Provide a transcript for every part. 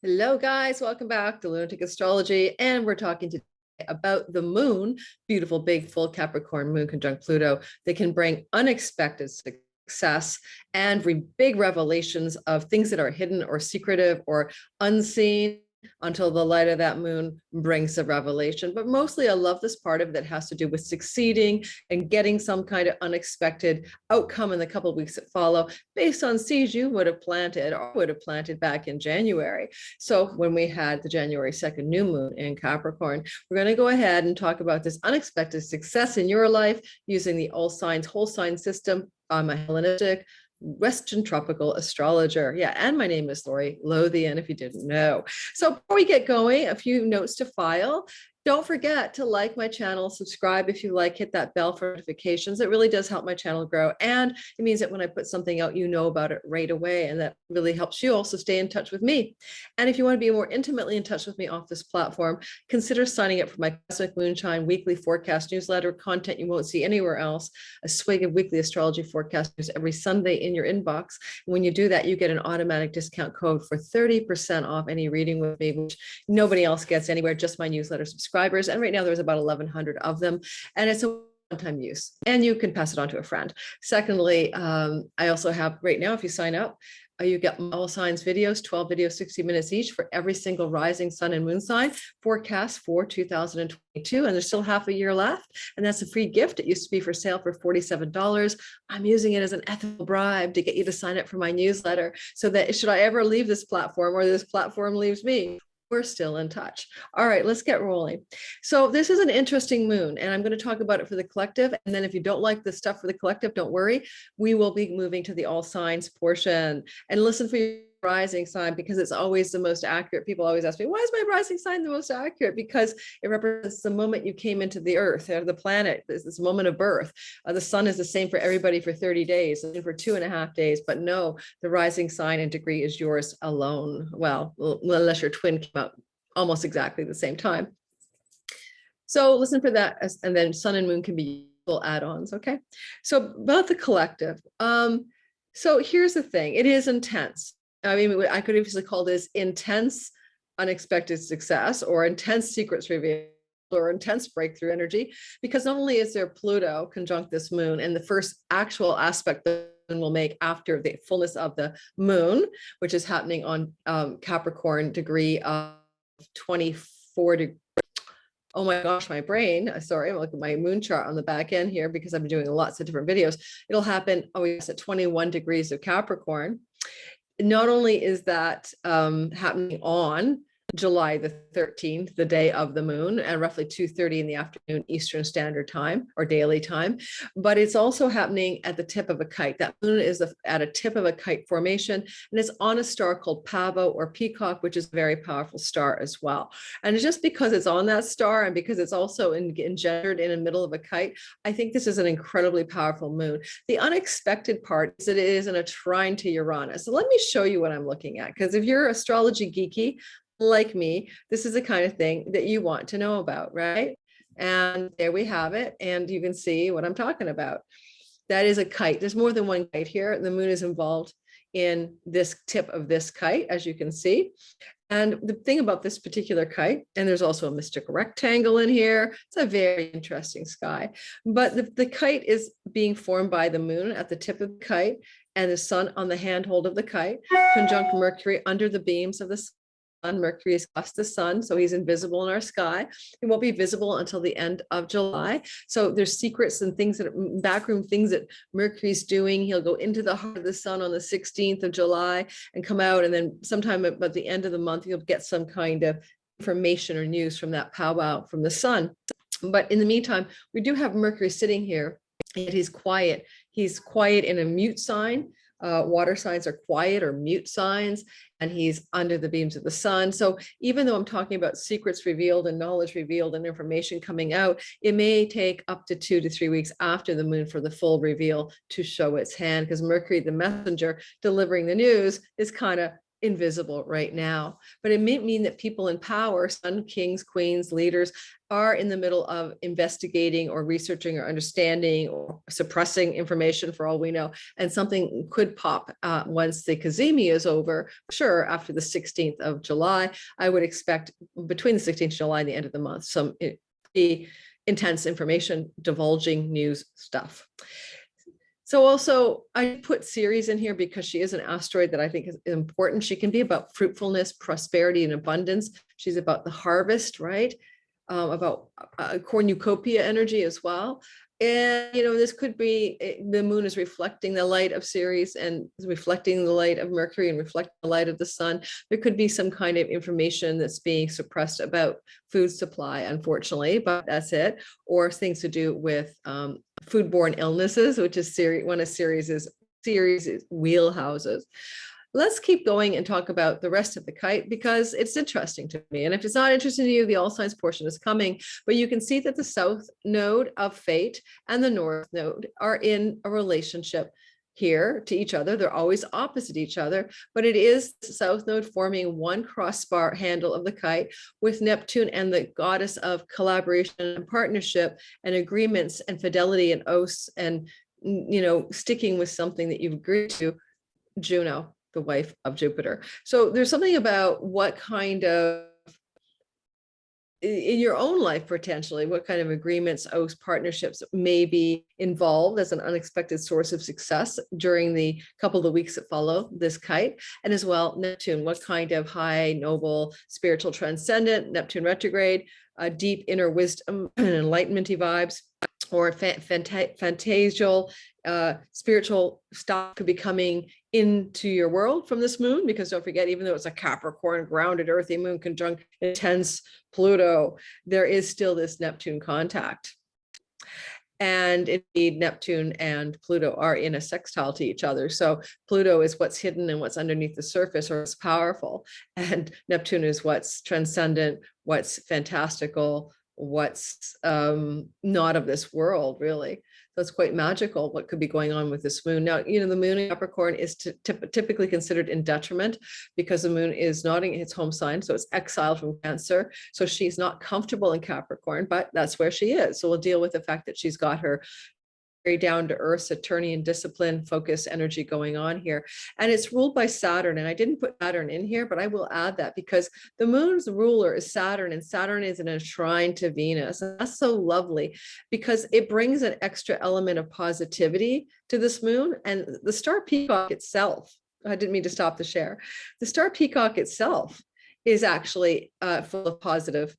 Hello, guys. Welcome back to Lunatic Astrology. And we're talking today about the moon, beautiful, big, full Capricorn moon conjunct Pluto that can bring unexpected success and big revelations of things that are hidden or secretive or unseen until the light of that moon brings a revelation. But mostly I love this part of it that has to do with succeeding and getting some kind of unexpected outcome in the couple of weeks that follow based on seeds you would have planted or would have planted back in January. So when we had the January 2nd new moon in Capricorn, we're going to go ahead and talk about this unexpected success in your life using the all signs whole sign system. I'm a Hellenistic Western tropical astrologer. Yeah, and my name is Lori Lothian, if you didn't know. So before we get going, a few notes to file. Don't forget to like my channel, subscribe if you like, hit that bell for notifications. It really does help my channel grow. And it means that when I put something out, you know about it right away. And that really helps you also stay in touch with me. And if you want to be more intimately in touch with me off this platform, consider signing up for my Cosmic Moonshine weekly forecast newsletter, content you won't see anywhere else, a swig of weekly astrology forecast news every Sunday in your inbox. And when you do that, you get an automatic discount code for 30% off any reading with me, which nobody else gets anywhere, just my newsletter subscribers. And right now there's about 1,100 of them. And it's a one-time use and you can pass it on to a friend. Secondly, I also have right now, if you sign up, you get all signs videos, 12 videos, 60 minutes each for every single rising sun and moon sign forecast for 2022. And there's still half a year left. And that's a free gift. It used to be for sale for $47. I'm using it as an ethical bribe to get you to sign up for my newsletter so that should I ever leave this platform or this platform leaves me, we're still in touch. All right, let's get rolling. So this is an interesting moon, and I'm going to talk about it for the collective. And then if you don't like the stuff for the collective, don't worry. We will be moving to the all signs portion. And listen for your rising sign because it's always the most accurate. People always ask me, why is my rising sign the most accurate? Because it represents the moment you came into the earth or the planet. This moment of birth. The sun is the same for everybody for 30 days and for 2.5 days. But no, the rising sign and degree is yours alone. Well, unless your twin came out almost exactly the same time. So listen for that. And then sun and moon can be useful add-ons. Okay. So about the collective. So here's the thing. It is intense. I mean, I could easily call this intense, unexpected success or intense secrets revealed or intense breakthrough energy, because not only is there Pluto conjunct this moon and the first actual aspect the moon will make after the fullness of the moon, which is happening on Capricorn degree of 24 degrees. Oh my gosh, my brain. Sorry, I'm looking at my moon chart on the back end here because I've been doing lots of different videos. It'll happen, oh yes, at 21 degrees of Capricorn. Not only is that happening on July the 13th, the day of the moon, at roughly 2:30 in the afternoon Eastern Standard Time or daily time, but it's also happening at the tip of a kite. That moon is at a tip of a kite formation, and it's on a star called Pavo or Peacock, which is a very powerful star as well. And just because it's on that star and because it's also engendered in the middle of a kite, I think this is an incredibly powerful moon. The unexpected part is that it is in a trine to Uranus. So let me show you what I'm looking at, because if you're astrology geeky, like me, this is the kind of thing that you want to know about, right? And there we have it. And you can see what I'm talking about. That is a kite. There's more than one kite here. The moon is involved in this tip of this kite, as you can see. And the thing about this particular kite, and there's also a mystic rectangle in here. It's a very interesting sky. But the kite is being formed by the moon at the tip of the kite and the sun on the handhold of the kite, conjunct Mercury under the beams of the sun. Mercury is past the sun, so he's invisible in our sky. He won't be visible until the end of July. So there's secrets and things that backroom things that Mercury's doing. He'll go into the heart of the sun on the 16th of July and come out. And then sometime at the end of the month, you'll get some kind of information or news from that powwow from the sun. But in the meantime, we do have Mercury sitting here and he's quiet. He's quiet in a mute sign. Water signs are quiet or mute signs, and he's under the beams of the sun. So even though I'm talking about secrets revealed and knowledge revealed and information coming out, it may take up to 2 to 3 weeks after the moon for the full reveal to show its hand, because Mercury, the messenger delivering the news, is kind of invisible right now, but it may mean that people in power, sun, kings, queens, leaders, are in the middle of investigating or researching or understanding or suppressing information for all we know. And something could pop once the Cazimi is over. Sure, after the 16th of July, I would expect between the 16th of July and the end of the month, some intense information, divulging news stuff. So also I put Ceres in here because she is an asteroid that I think is important. She can be about fruitfulness, prosperity, and abundance. She's about the harvest, right? About cornucopia energy as well. And, this could be, the moon is reflecting the light of Ceres and reflecting the light of Mercury and reflecting the light of the sun. There could be some kind of information that's being suppressed about food supply, unfortunately, but that's it. Or things to do with foodborne illnesses, which is one of Ceres' wheelhouses. Let's keep going and talk about the rest of the kite because it's interesting to me. And if it's not interesting to you, the all signs portion is coming, but you can see that the south node of fate and the north node are in a relationship here to each other. They're always opposite each other, but it is the south node forming one crossbar handle of the kite with Neptune and the goddess of collaboration and partnership and agreements and fidelity and oaths and, sticking with something that you've agreed to, Juno, the wife of Jupiter. So there's something about what kind of, in your own life, potentially, what kind of agreements, oaths, partnerships may be involved as an unexpected source of success during the couple of weeks that follow this kite. And as well, Neptune, what kind of high, noble, spiritual, transcendent, Neptune retrograde, deep inner wisdom and enlightenment-y vibes, or fantasial, spiritual stuff could be coming into your world from this moon, because don't forget, even though it's a Capricorn, grounded, earthy moon conjunct intense Pluto, there is still this Neptune contact. And indeed, Neptune and Pluto are in a sextile to each other. So Pluto is what's hidden and what's underneath the surface, or is powerful. And Neptune is what's transcendent, what's fantastical, what's not of this world, really. So it's quite magical what could be going on with this moon. Now, the moon in Capricorn is typically considered in detriment because the moon is not in its home sign. So it's exiled from Cancer. So she's not comfortable in Capricorn, but that's where she is. So we'll deal with the fact that she's got her very down to earth, Saturnian discipline, focus, energy going on here. And it's ruled by Saturn. And I didn't put Saturn in here, but I will add that because the moon's ruler is Saturn, and Saturn is in a shrine to Venus. And that's so lovely because it brings an extra element of positivity to this moon. And the star Peacock itself, I didn't mean to stop the share. The star Peacock itself is actually full of positive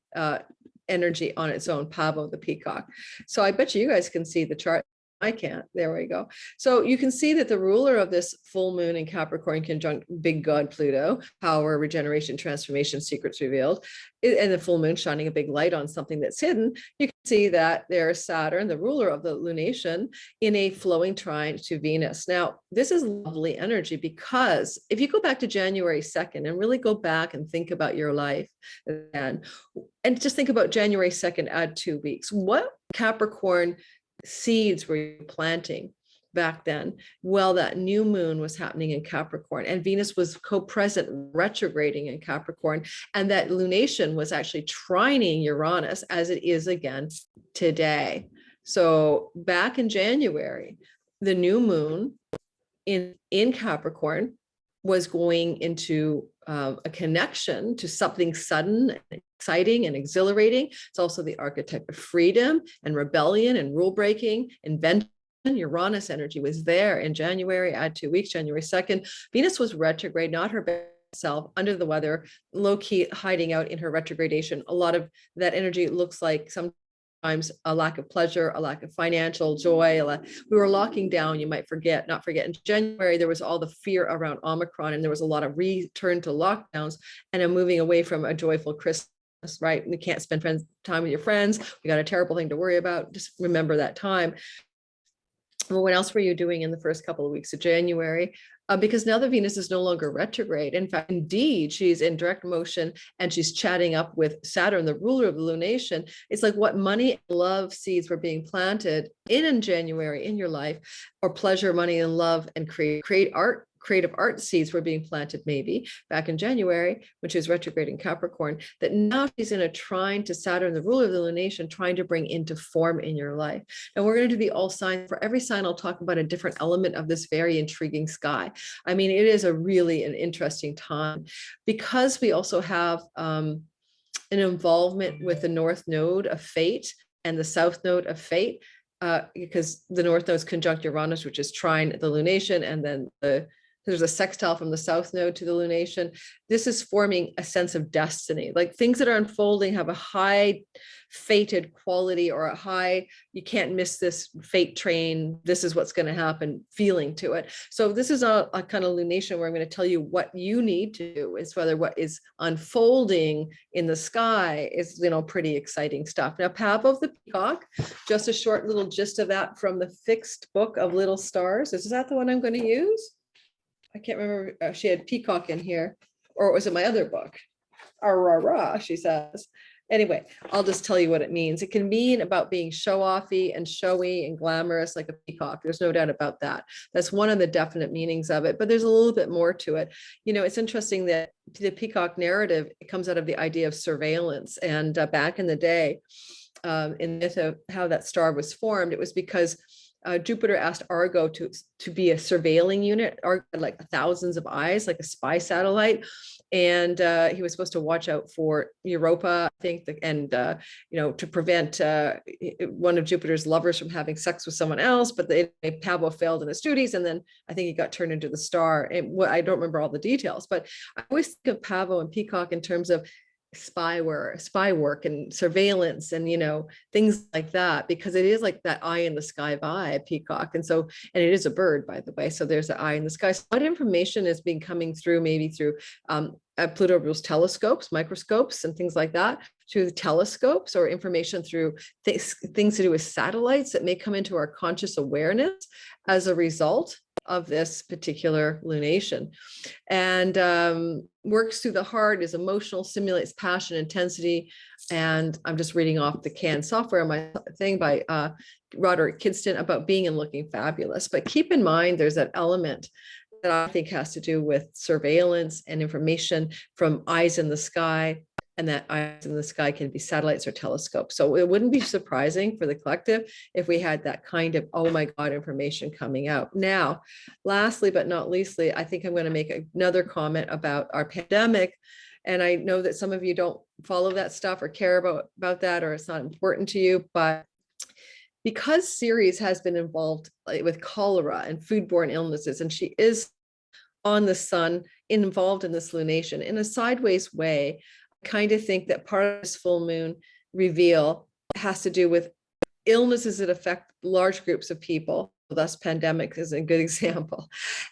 energy on its own, Pavo the Peacock. So I bet you guys can see the chart. I can't. There we go. So you can see that the ruler of this full moon in Capricorn conjunct big god Pluto, power, regeneration, transformation, secrets revealed, and the full moon shining a big light on something that's hidden. You can see that there's Saturn, the ruler of the lunation, in a flowing trine to Venus. Now, this is lovely energy because if you go back to January 2nd and really go back and think about your life and just think about January 2nd, add 2 weeks, what Capricorn seeds were you planting back then? Well, that new moon was happening in Capricorn, and Venus was co-present retrograding in Capricorn, and that lunation was actually trining Uranus as it is again today. So back in January, the new moon in Capricorn was going into a connection to something sudden, exciting, and exhilarating. It's also the archetype of freedom and rebellion and rule breaking, invention. Uranus energy was there in January, add 2 weeks, January 2nd. Venus was retrograde, not her best self, under the weather, low key hiding out in her retrogradation. A lot of that energy looks like sometimes a lack of pleasure, a lack of financial joy. We were locking down, you might not forget. In January, there was all the fear around Omicron, and there was a lot of return to lockdowns and a moving away from a joyful Christmas, right? You can't spend time with your friends. We got a terrible thing to worry about. Just remember that time. Well, what else were you doing in the first couple of weeks of January? Because now the Venus is no longer retrograde. In fact, indeed, she's in direct motion and she's chatting up with Saturn, the ruler of the lunation. It's like what money and love seeds were being planted in January in your life, or pleasure, money, and love, and create art. Creative art seeds were being planted maybe back in January when she was retrograde in Capricorn, that now she's in a trine to Saturn, the ruler of the lunation, trying to bring into form in your life. And we're going to do the all sign. For every sign, I'll talk about a different element of this very intriguing sky. I mean, it is a really an interesting time, because we also have an involvement with the North Node of Fate and the South Node of Fate, because the North Node is conjunct Uranus, which is trine the lunation, and then there's a sextile from the South Node to the lunation. This is forming a sense of destiny. Like, things that are unfolding have a high fated quality, or a high, you can't miss this fate train, this is what's going to happen feeling to it. So this is a kind of lunation where I'm going to tell you what you need to do, is whether what is unfolding in the sky is, pretty exciting stuff. Now, Pavo of the Peacock, just a short little gist of that from the Fixed Book of Little Stars. Is that the one I'm going to use? I can't remember. She had Peacock in here, or was it my other book? Rah, she says. Anyway, I'll just tell you what it means. It can mean about being show-offy and showy and glamorous like a peacock. There's no doubt about that. That's one of the definite meanings of it, but there's a little bit more to it. It's interesting that the peacock narrative, it comes out of the idea of surveillance. And back in the day, in myth of how that star was formed, it was because Jupiter asked Argo to be a surveilling unit, Argo had like thousands of eyes, like a spy satellite. And he was supposed to watch out for Europa, I think, and to prevent one of Jupiter's lovers from having sex with someone else. But Pavo failed in his duties, and then I think he got turned into the star. And I don't remember all the details, but I always think of Pavo and Peacock in terms of spy work and surveillance and things like that, because it is like that eye in the sky vibe, peacock. And it is a bird, by the way, so there's an eye in the sky. So what information is being coming through, maybe through Pluto rules telescopes, microscopes, and things like that, through the telescopes, or information through things to do with satellites that may come into our conscious awareness as a result of this particular lunation. And works through the heart, is emotional, simulates passion, intensity. And I'm just reading off the canned software on my thing by Roderick Kidston about being and looking fabulous. But keep in mind, there's that element that I think has to do with surveillance and information from eyes in the sky, and that eyes in the sky can be satellites or telescopes. So it wouldn't be surprising for the collective if we had that kind of, oh my God, information coming out. Now, lastly, but not leastly, I think I'm going to make another comment about our pandemic. And I know that some of you don't follow that stuff or care about that, or it's not important to you, but because Ceres has been involved with cholera and foodborne illnesses, and she is on the sun, involved in this lunation in a sideways way, I kind of think that part of this full moon reveal has to do with illnesses that affect large groups of people. Thus, pandemic is a good example.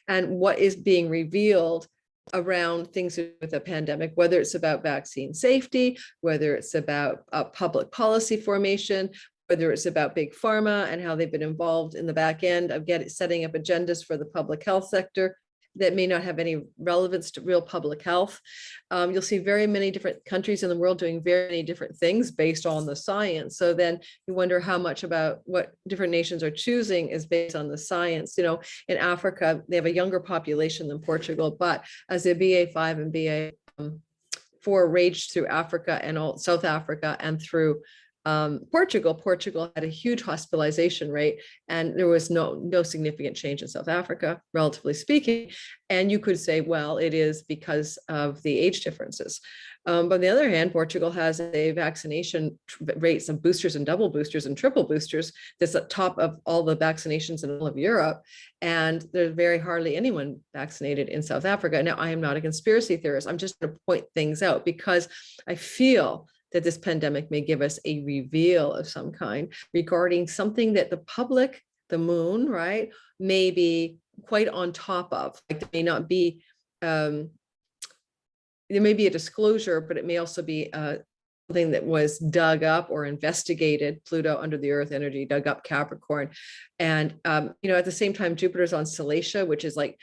And what is being revealed around things with a pandemic, whether it's about vaccine safety, whether it's about public policy formation, whether it's about big pharma and how they've been involved in the back end of setting up agendas for the public health sector that may not have any relevance to real public health. You'll see very many different countries in the world doing very many different things based on the science. So then you wonder how much about what different nations are choosing is based on the science. In Africa, they have a younger population than Portugal, but as the BA5 and BA4 raged through Africa and all South Africa and through Portugal had a huge hospitalization rate, and there was no significant change in South Africa, relatively speaking. And you could say, well, it is because of the age differences. But on the other hand, Portugal has a vaccination rates of boosters and double boosters and triple boosters that's at top of all the vaccinations in all of Europe. And there's very hardly anyone vaccinated in South Africa. Now, I am not a conspiracy theorist. I'm just going to point things out because I feel that this pandemic may give us a reveal of some kind regarding something that the public, the moon, right, may be quite on top of. Like, there may not be, there may be a disclosure, but it may also be something that was dug up or investigated. Pluto under the earth energy dug up Capricorn. And, at the same time, Jupiter's on Salacia, which is like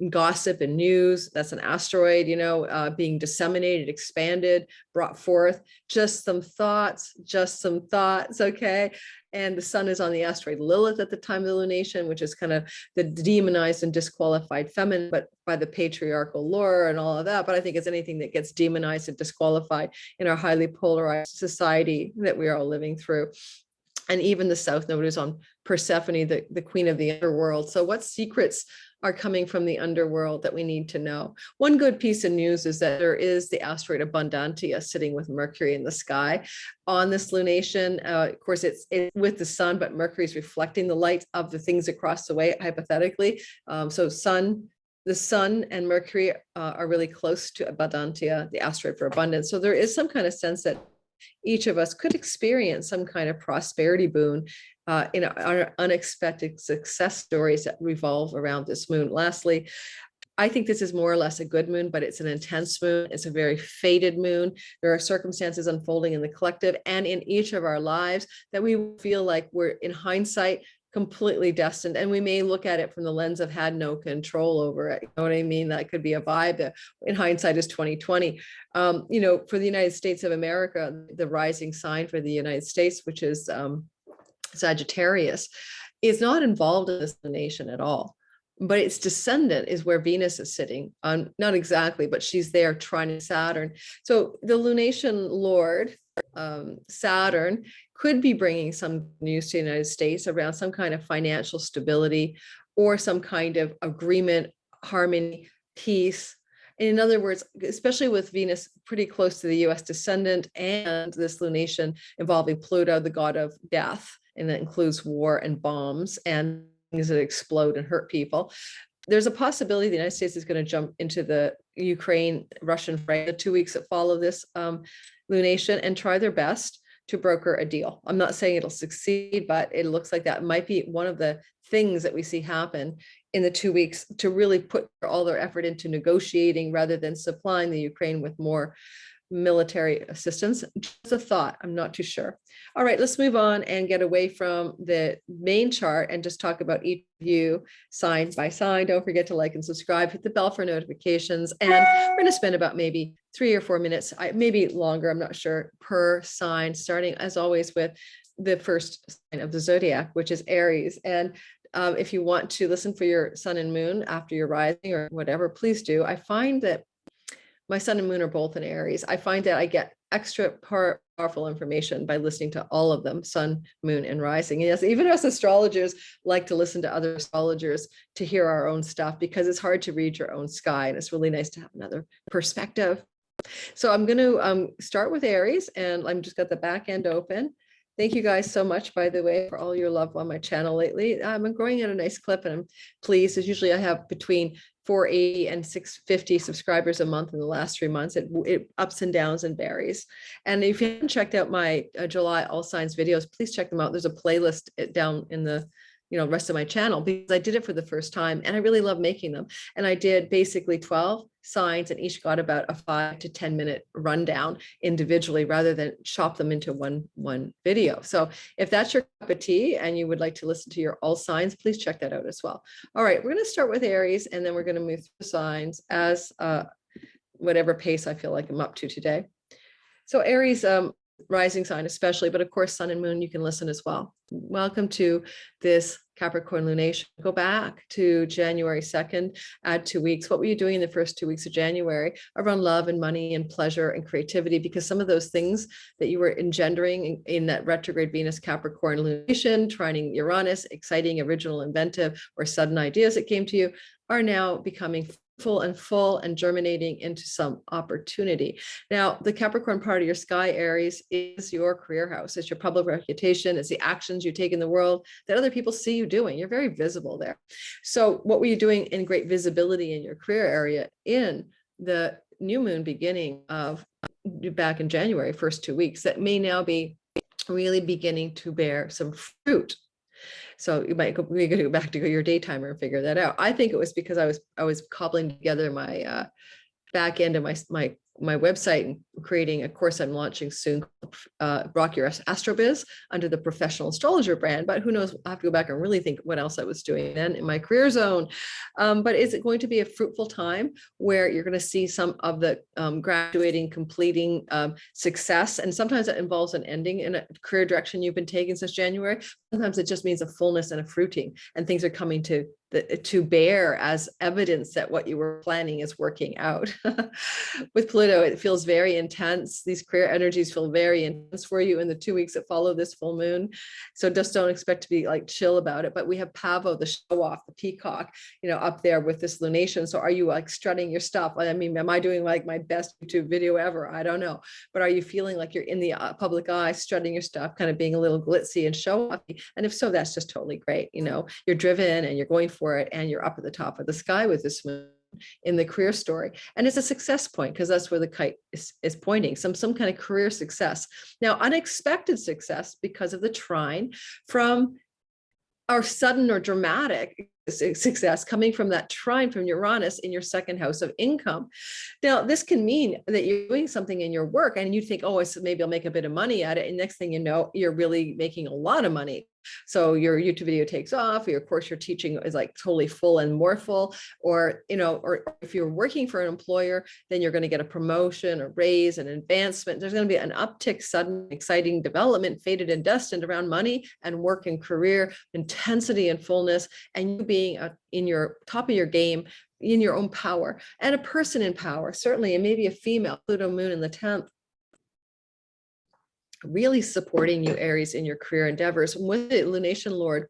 gossip and news. That's an asteroid, being disseminated, expanded, brought forth. Just some thoughts, okay? And the sun is on the asteroid Lilith at the time of the lunation, which is kind of the demonized and disqualified feminine, but by the patriarchal lore and all of that. But I think it's anything that gets demonized and disqualified in our highly polarized society that we are all living through. And even the South Node is on Persephone, the queen of the underworld. So what secrets are coming from the underworld that we need to know? One good piece of news is that there is the asteroid Abundantia sitting with Mercury in the sky on this lunation. Of course, it's with the sun, but Mercury is reflecting the light of the things across the way, hypothetically. So the sun and Mercury are really close to Abundantia, the asteroid for abundance. So there is some kind of sense that each of us could experience some kind of prosperity boon in our unexpected success stories that revolve around this moon. Lastly, I think this is more or less a good moon, but it's an intense moon. It's a very fated moon. There are circumstances unfolding in the collective and in each of our lives that we feel like we're, in hindsight, completely destined. And we may look at it from the lens of had no control over it. You know what I mean? That could be a vibe that in hindsight is 2020. For the United States of America, the rising sign for the United States, which is Sagittarius, is not involved in this nation at all. But its descendant is where Venus is sitting on, not exactly, but she's there trining Saturn. So the lunation lord, Saturn, could be bringing some news to the United States around some kind of financial stability or some kind of agreement, harmony, peace. In other words, especially with Venus pretty close to the US descendant and this lunation involving Pluto, the god of death, and that includes war and bombs and things that explode and hurt people. There's a possibility the United States is going to jump into the Ukraine-Russian fray the 2 weeks that follow this lunation and try their best to broker a deal. I'm not saying it'll succeed, but it looks like that might be one of the things that we see happen in the 2 weeks to really put all their effort into negotiating rather than supplying the Ukraine with more military assistance. Just a thought, I'm not too sure. All right, let's move on and get away from the main chart and just talk about each of you sign by sign. Don't forget to like and subscribe, hit the bell for notifications. And we're going to spend about maybe 3 or 4 minutes, maybe longer, I'm not sure, per sign, starting as always with the first sign of the zodiac, which is Aries. And if you want to listen for your sun and moon after your rising or whatever, please do. I find that my sun and moon are both in Aries. I find that I get extra powerful information by listening to all of them, sun, moon, and rising. And yes, even us astrologers like to listen to other astrologers to hear our own stuff because it's hard to read your own sky. And it's really nice to have another perspective. So I'm going to start with Aries, and I'm just got the back end open. Thank you guys so much, by the way, for all your love on my channel lately. I'm growing at a nice clip and I'm pleased. As usually I have between 480 and 650 subscribers a month in the last 3 months. It ups and downs and varies. And if you haven't checked out my July All Signs videos, please check them out. There's a playlist down in the rest of my channel because I did it for the first time and I really love making them. And I did basically 12 signs and each got about a 5 to 10 minute rundown individually rather than chop them into one video. So if that's your cup of tea and you would like to listen to your all signs, please check that out as well. All right, we're going to start with Aries and then we're going to move through signs as whatever pace I feel like I'm up to today. So Aries, rising sign especially, but of course sun and moon, you can listen as well. Welcome to this Capricorn lunation. Go back to January 2nd, add 2 weeks. What were you doing in the first 2 weeks of January around love and money and pleasure and creativity? Because some of those things that you were engendering in that retrograde Venus Capricorn lunation, trining Uranus, exciting, original, inventive, or sudden ideas that came to you are now becoming full and germinating into some opportunity. Now, the Capricorn part of your sky, Aries, is your career house. It's your public reputation. It's the actions you take in the world that other people see you doing. You're very visible there. So what were you doing in great visibility in your career area in the new moon beginning of back in January, first 2 weeks, that may now be really beginning to bear some fruit? So you might go back to your daytimer and figure that out. I think it was because I was cobbling together my back end of my my website and creating a course I'm launching soon, Rock Your Astrobiz, under the Professional Astrologer brand. But who knows, I'll have to go back and really think what else I was doing then in my career zone. But is it going to be a fruitful time where you're going to see some of the graduating, completing success? And sometimes it involves an ending in a career direction you've been taking since January. Sometimes it just means a fullness and a fruiting, and things are coming to bear as evidence that what you were planning is working out. With Pluto, it feels very intense. These career energies feel very intense for you in the 2 weeks that follow this full moon. So just don't expect to be like chill about it. But we have Pavo, the show off, the peacock, up there with this lunation. So are you like strutting your stuff? I mean, am I doing like my best YouTube video ever? I don't know. But are you feeling like you're in the public eye, strutting your stuff, kind of being a little glitzy and show offy? And if so, that's just totally great. You're driven and you're going for it, and you're up at the top of the sky with this moon in the career story. And it's a success point because that's where the kite is pointing, some kind of career success. Now, unexpected success because of the trine from our sudden or dramatic success coming from that trine from Uranus in your second house of income. Now, this can mean that you're doing something in your work and you think, oh, so maybe I'll make a bit of money at it. And next thing you know, you're really making a lot of money. So your YouTube video takes off, or your course you're teaching is like totally full and more full, or if you're working for an employer, then you're going to get a promotion, a raise, an advancement. There's going to be an uptick, sudden, exciting development, fated and destined around money and work and career, intensity and fullness, and you being in your top of your game, in your own power, and a person in power, certainly, and maybe a female, Pluto moon in the 10th, really supporting you, Aries, in your career endeavors. With the lunation lord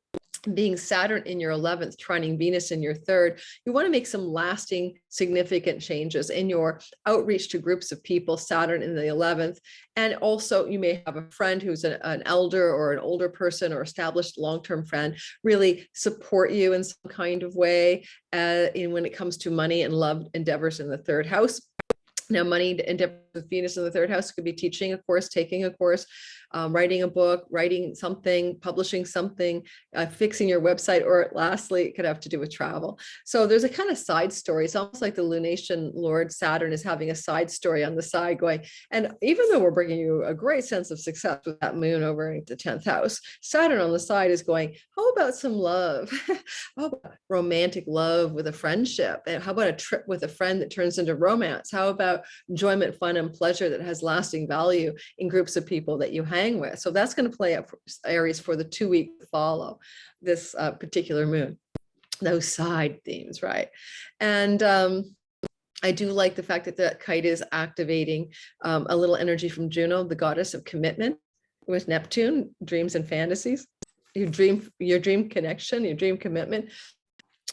being Saturn in your 11th, trining Venus in your 3rd, you want to make some lasting, significant changes in your outreach to groups of people, Saturn in the 11th. And also you may have a friend who's an elder or an older person or established long-term friend really support you in some kind of way when it comes to money and love endeavors in the 3rd house. Now, money endeavors with Venus in the 3rd house could be teaching a course, taking a course, writing a book, writing something, publishing something, fixing your website, or lastly, it could have to do with travel. So there's a kind of side story. It's almost like the lunation lord Saturn is having a side story on the side going. And even though we're bringing you a great sense of success with that moon over in the 10th house, Saturn on the side is going, how about some love? How about romantic love with a friendship? And how about a trip with a friend that turns into romance? How about enjoyment, fun, and pleasure that has lasting value in groups of people that you hang with? So that's going to play out for Aries for the 2 weeks to follow this particular moon, those side themes, right? And I do like the fact that that kite is activating a little energy from Juno, the goddess of commitment, with Neptune, dreams and fantasies, your dream connection, your dream commitment.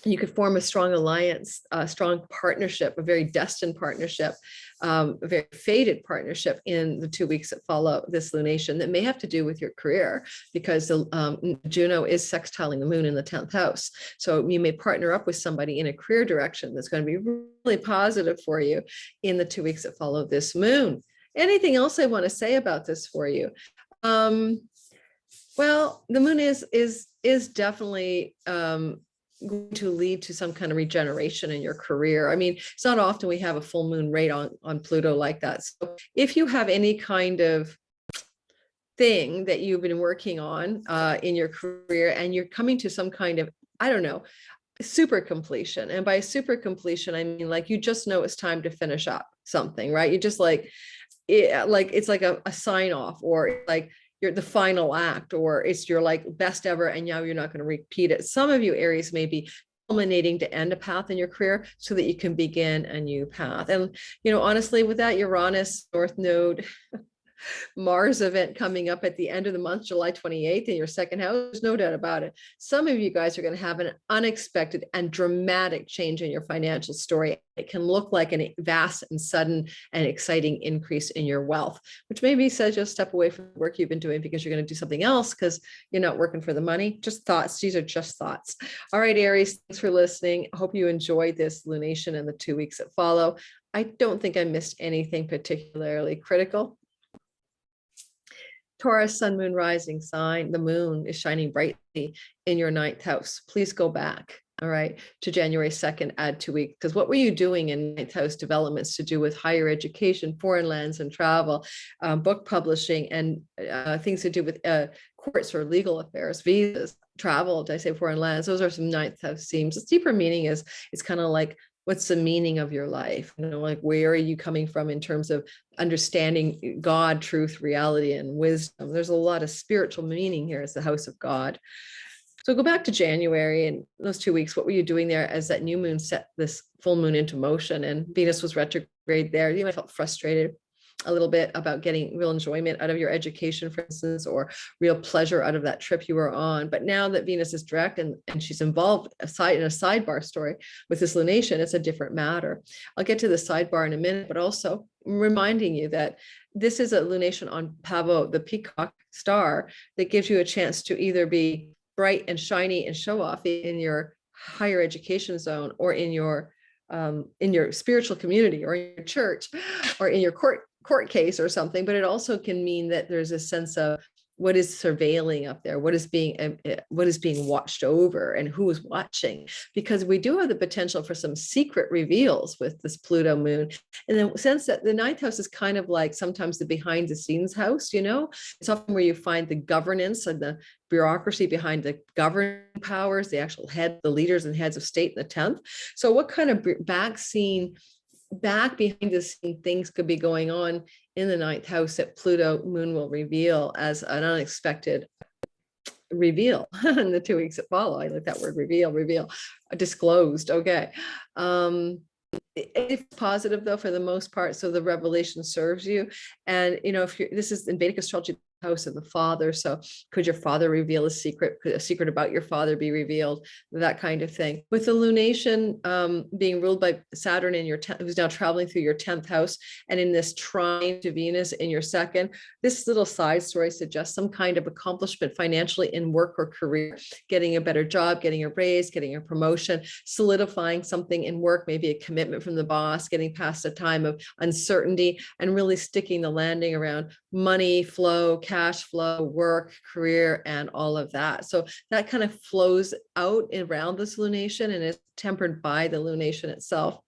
You could form a strong alliance, a strong partnership, a very destined partnership, a very fated partnership in the 2 weeks that follow this lunation that may have to do with your career, because Juno is sextiling the moon in the 10th house. So you may partner up with somebody in a career direction that's going to be really positive for you in the 2 weeks that follow this moon. Anything else I want to say about this for you? Well, the moon is definitely going to lead to some kind of regeneration in your career. I mean, it's not often we have a full moon right on Pluto like that. So if you have any kind of thing that you've been working on in your career and you're coming to some kind of, I don't know, super completion. And by super completion, I mean, like, you just know it's time to finish up something, right? You just it's like a sign off, or like you're the final act, or it's your like best ever, and now you're not going to repeat it. Some of you, Aries, may be culminating to end a path in your career so that you can begin a new path. And, honestly, with that Uranus North Node Mars event coming up at the end of the month, July 28th, in your second house, there's no doubt about it. Some of you guys are going to have an unexpected and dramatic change in your financial story. It can look like a vast and sudden and exciting increase in your wealth, which maybe says you'll step away from the work you've been doing because you're going to do something else because you're not working for the money. Just thoughts. These are just thoughts. All right, Aries, thanks for listening. I hope you enjoyed this lunation and the 2 weeks that follow. I don't think I missed anything particularly critical. Taurus, sun, moon, rising sign. The moon is shining brightly in your 9th house. Please go back All right, to January 2nd, add 2 weeks. Because what were you doing in ninth house developments to do with higher education, foreign lands and travel, book publishing, and things to do with courts or legal affairs, visas, travel, did I say foreign lands? Those are some ninth house themes. Its deeper meaning is, it's kind of like, what's the meaning of your life? You know, like, where are you coming from in terms of understanding God, truth, reality, and wisdom? There's a lot of spiritual meaning here as the house of God. So go back to January and those 2 weeks. What were you doing there as that new moon set this full moon into motion? And Venus was retrograde there. You might have felt frustrated a little bit about getting real enjoyment out of your education, for instance, or real pleasure out of that trip you were on. But now that Venus is direct and she's involved in a sidebar story with this lunation, it's a different matter. I'll get to the sidebar in a minute, but also reminding you that this is a lunation on Pavo, the Peacock star, that gives you a chance to either be bright and shiny and show off in your higher education zone, or in your spiritual community, or in your church, or in your court case or something. But it also can mean that there's a sense of what is surveilling up there, what is being watched over, and who is watching, because we do have the potential for some secret reveals with this Pluto moon, in the sense that the ninth house is kind of like sometimes the behind the scenes house. You know, it's often where you find the governance and the bureaucracy behind the governing powers, the actual head, the leaders and heads of state in the 10th. So what kind of back behind the scene things could be going on in the ninth house that Pluto moon will reveal as an unexpected reveal in the 2 weeks that follow? I like that word, reveal, disclosed. Okay. It's positive though, for the most part. So the revelation serves you. And, you know, this is in Vedic astrology, house of the father. So could your father reveal a secret? Could a secret about your father be revealed? That kind of thing. With the lunation being ruled by Saturn in your 10th, who's now traveling through your 10th house, and in this trine to Venus in your second, this little side story suggests some kind of accomplishment financially in work or career, getting a better job, getting a raise, getting a promotion, solidifying something in work, maybe a commitment from the boss, getting past a time of uncertainty, and really sticking the landing around money flow, cash flow, work, career, and all of that. So that kind of flows out around this lunation and is tempered by the lunation itself.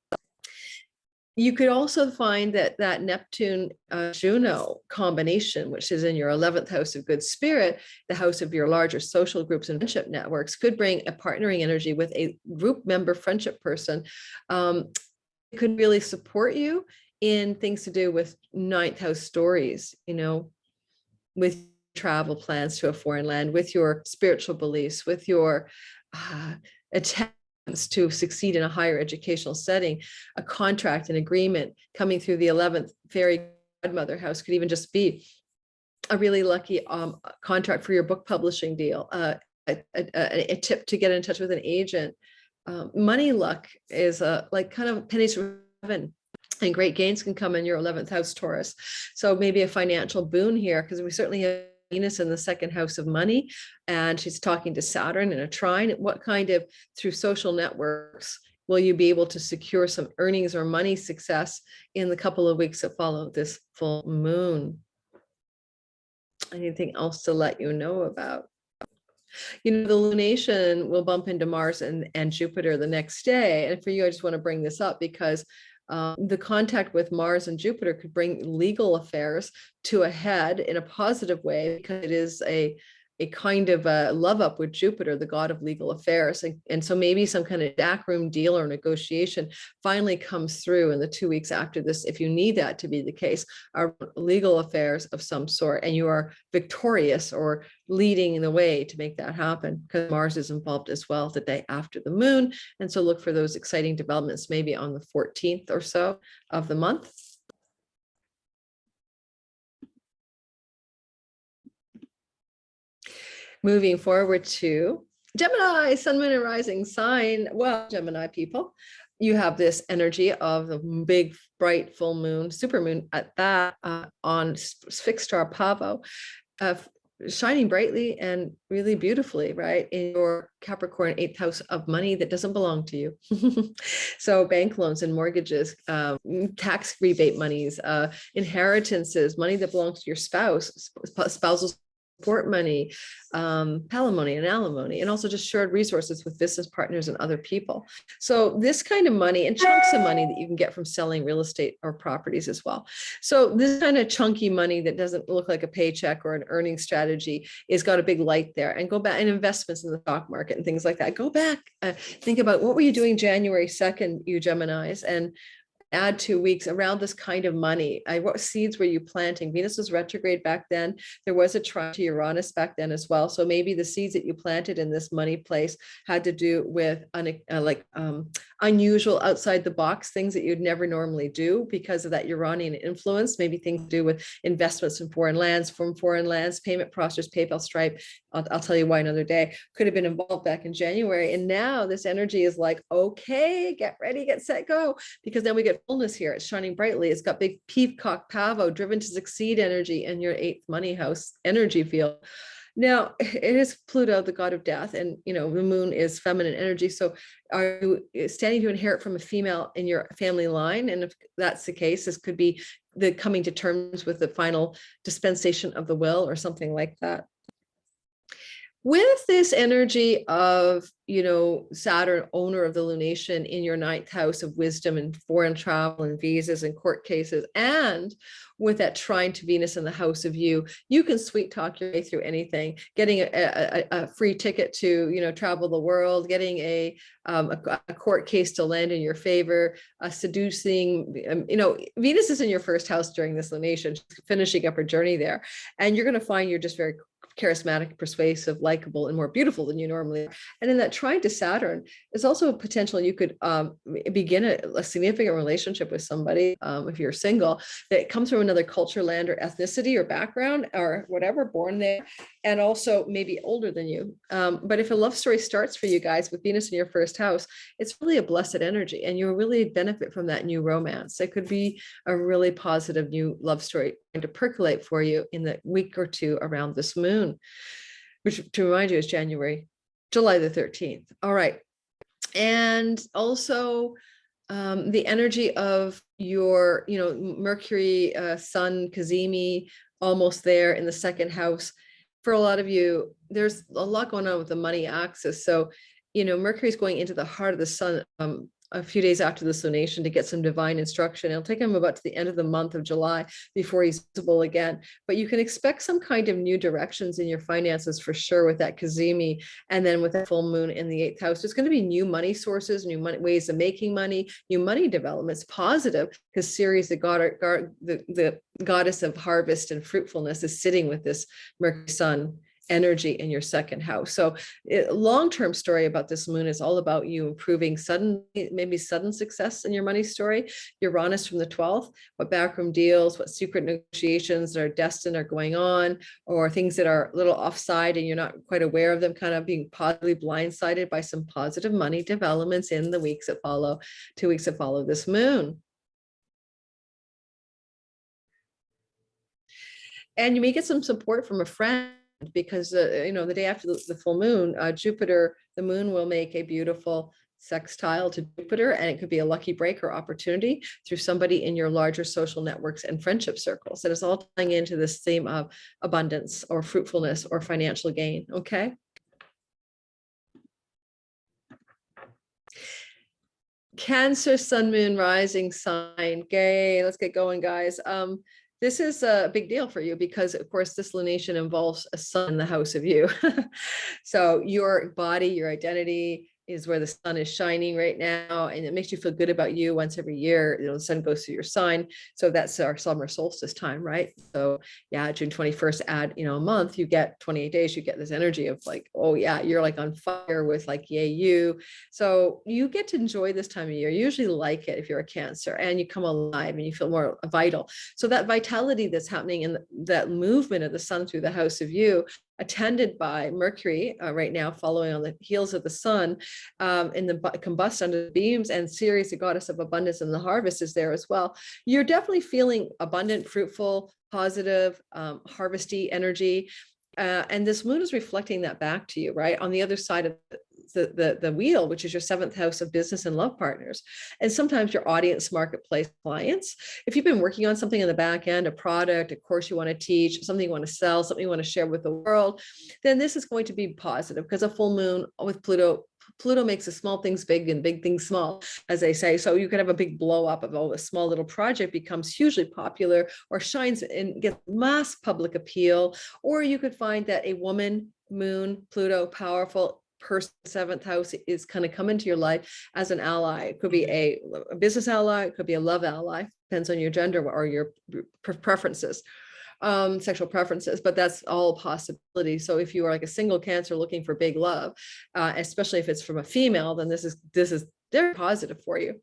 You could also find that Neptune Juno combination, which is in your 11th house of good spirit, the house of your larger social groups and friendship networks, could bring a partnering energy with a group member friendship person. It could really support you in things to do with ninth house stories, you know, with travel plans to a foreign land, with your spiritual beliefs, with your attempts to succeed in a higher educational setting. A contract, an agreement coming through the 11th fairy godmother house could even just be a really lucky contract for your book publishing deal, a tip to get in touch with an agent. Money luck is like kind of pennies from heaven. And great gains can come in your 11th house, Taurus. So maybe a financial boon here, because we certainly have Venus in the second house of money, and she's talking to Saturn in a trine. What kind of, through social networks, will you be able to secure some earnings or money success in the couple of weeks that follow this full moon? Anything else to let you know about? You know, the lunation will bump into Mars and Jupiter the next day. And for you, I just want to bring this up because the contact with Mars and Jupiter could bring legal affairs to a head in a positive way, because it is a kind of a love up with Jupiter, the god of legal affairs. And so maybe some kind of backroom deal or negotiation finally comes through in the 2 weeks after this, if you need that to be the case, are legal affairs of some sort, and you are victorious or leading the way to make that happen, because Mars is involved as well the day after the moon. And so look for those exciting developments maybe on the 14th or so of the month. Moving forward to Gemini, sun, moon, and rising sign. Well, Gemini people, you have this energy of the big, bright full moon, super moon at that on fixed star Pavo, shining brightly and really beautifully, right, in your Capricorn 8th house of money that doesn't belong to you. So bank loans and mortgages, tax rebate monies, inheritances, money that belongs to your spouse, spousal support money, palimony and alimony, and also just shared resources with business partners and other people. So this kind of money and chunks of money that you can get from selling real estate or properties as well. So this kind of chunky money that doesn't look like a paycheck or an earning strategy is got a big light there. And go back, and investments in the stock market and things like that. Go back, think about what were you doing January 2nd, you Geminis, and add 2 weeks around this kind of money. What seeds were you planting? Venus was retrograde back then. There was a trine to Uranus back then as well. So maybe the seeds that you planted in this money place had to do with unusual, outside the box things that you'd never normally do because of that Uranian influence. Maybe things to do with investments in foreign lands, payment processors, PayPal, Stripe. I'll tell you why another day. Could have been involved back in January. And now this energy is like, okay, get ready, get set, go. Because then we get fullness here. It's shining brightly. It's got big Peacock, Pavo, driven to succeed energy in your 8th money house energy field. Now, it is Pluto, the god of death, and the moon is feminine energy. So are you standing to inherit from a female in your family line? And if that's the case, this could be the coming to terms with the final dispensation of the will or something like that. With this energy of, Saturn, owner of the lunation in your 9th house of wisdom and foreign travel and visas and court cases, and with that trine to Venus in the house of you can sweet talk your way through anything, getting a free ticket to, travel the world, getting a court case to land in your favor, seducing, Venus is in your 1st house during this lunation, finishing up her journey there. And you're going to find you're just very charismatic, persuasive, likable, and more beautiful than you normally are. And in that trine to Saturn is also a potential you could begin a significant relationship with somebody, if you're single, that comes from another culture, land, or ethnicity or background or whatever, born there, and also maybe older than you. But if a love story starts for you guys with Venus in your 1st house, it's really a blessed energy, and you'll really benefit from that new romance. It could be a really positive new love story to percolate for you in the week or two around this moon, which, to remind you, is July the 13th. All right. And also the energy of your, Mercury, Sun, Cazimi, almost there in the 2nd house. For a lot of you, there's a lot going on with the money axis. So, Mercury's going into the heart of the sun a few days after this lunation to get some divine instruction. It'll take him about to the end of the month of July before he's visible again. But you can expect some kind of new directions in your finances for sure with that Cazimi. And then with the full moon in the 8th house, there's going to be new money sources, new money, ways of making money, new money developments, positive, because Ceres, the goddess of harvest and fruitfulness, is sitting with this Mercury Sun energy in your 2nd house. So long-term story about this moon is all about you improving maybe sudden success in your money story. Uranus from the 12th, what backroom deals, what secret negotiations that are destined are going on, or things that are a little offside and you're not quite aware of them, kind of being positively blindsided by some positive money developments in the weeks that follow, 2 weeks that follow this moon. And you may get some support from a friend, because the day after the full moon, Jupiter, the moon, will make a beautiful sextile to Jupiter, and it could be a lucky break or opportunity through somebody in your larger social networks and friendship circles. That is all tying into this theme of abundance or fruitfulness or financial gain. Okay. Cancer, sun, moon, rising sign. Okay, let's get going, guys. This is a big deal for you because, of course, this lunation involves a sun in the house of you. So your body, your identity is where the sun is shining right now, and it makes you feel good about you. Once every year, the sun goes through your sign. So that's our summer solstice time, right? So yeah, June 21st, add, a month, you get 28 days, you get this energy of like, oh yeah, you're like on fire with like, yay, you. So you get to enjoy this time of year. You usually like it if you're a Cancer, and you come alive and you feel more vital. So that vitality that's happening in that movement of the sun through the house of you, attended by Mercury right now, following on the heels of the sun, in the combust under the beams, and Ceres, the goddess of abundance and the harvest, is there as well. You're definitely feeling abundant, fruitful, positive, harvesty energy. And this moon is reflecting that back to you, right? On the other side of the wheel, which is your seventh house of business and love partners. And sometimes your audience marketplace clients. If you've been working on something in the back end, a product, a course you want to teach, something you want to sell, something you want to share with the world, then this is going to be positive, because a full moon with Pluto makes the small things big and big things small, as they say. So you could have a big blow up of a small little project becomes hugely popular or shines and gets mass public appeal. Or you could find that a woman, moon, Pluto, powerful person, seventh house, is kind of come into your life as an ally. It could be a business ally, it could be a love ally, depends on your gender or your preferences. Sexual preferences, but that's all possibility. So if you are like a single Cancer looking for big love, especially if it's from a female, then this is very positive for you.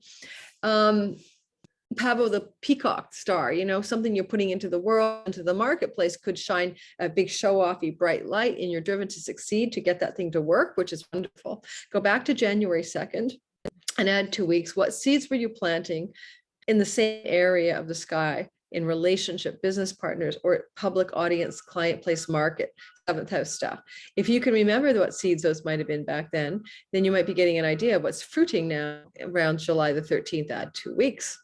Pavo, the peacock star, something you're putting into the world, into the marketplace, could shine a big show-offy bright light, and you're driven to succeed to get that thing to work, which is wonderful. Go back to January 2nd and add 2 weeks. What seeds were you planting in the same area of the sky, in relationship, business partners, or public audience, client place, market, seventh house stuff? If you can remember what seeds those might have been back then you might be getting an idea of what's fruiting now around July the 13th, add 2 weeks.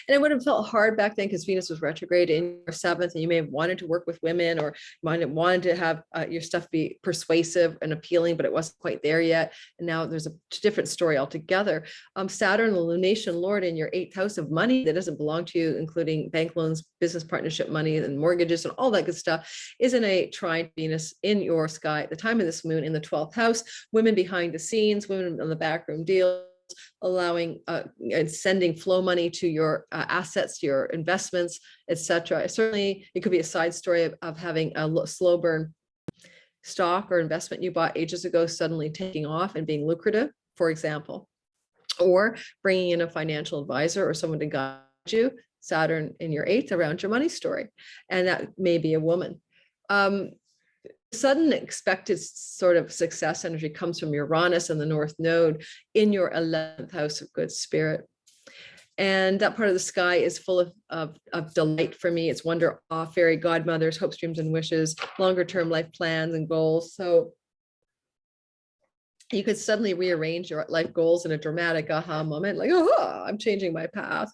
And it would have felt hard back then because Venus was retrograde in your seventh, and you may have wanted to work with women, or wanted to have your stuff be persuasive and appealing, but it wasn't quite there yet. And now there's a different story altogether. Saturn, the lunation lord in your eighth house of money that doesn't belong to you, including bank loans, business partnership money, and mortgages, and all that good stuff, is in a trine Venus in your sky at the time of this moon in the 12th house. Women behind the scenes, women on the backroom deals, allowing and sending flow money to your assets, your investments, etc. Certainly, it could be a side story of having a slow burn stock or investment you bought ages ago suddenly taking off and being lucrative, for example, or bringing in a financial advisor or someone to guide you. Saturn in your eighth around your money story, and that may be a woman. Sudden expected sort of success energy comes from Uranus and the North Node in your 11th house of good spirit. And that part of the sky is full of delight for me. It's wonder, awe, fairy godmothers, hopes, dreams, and wishes, longer term life plans and goals. So you could suddenly rearrange your life goals in a dramatic aha moment, like, oh, I'm changing my path.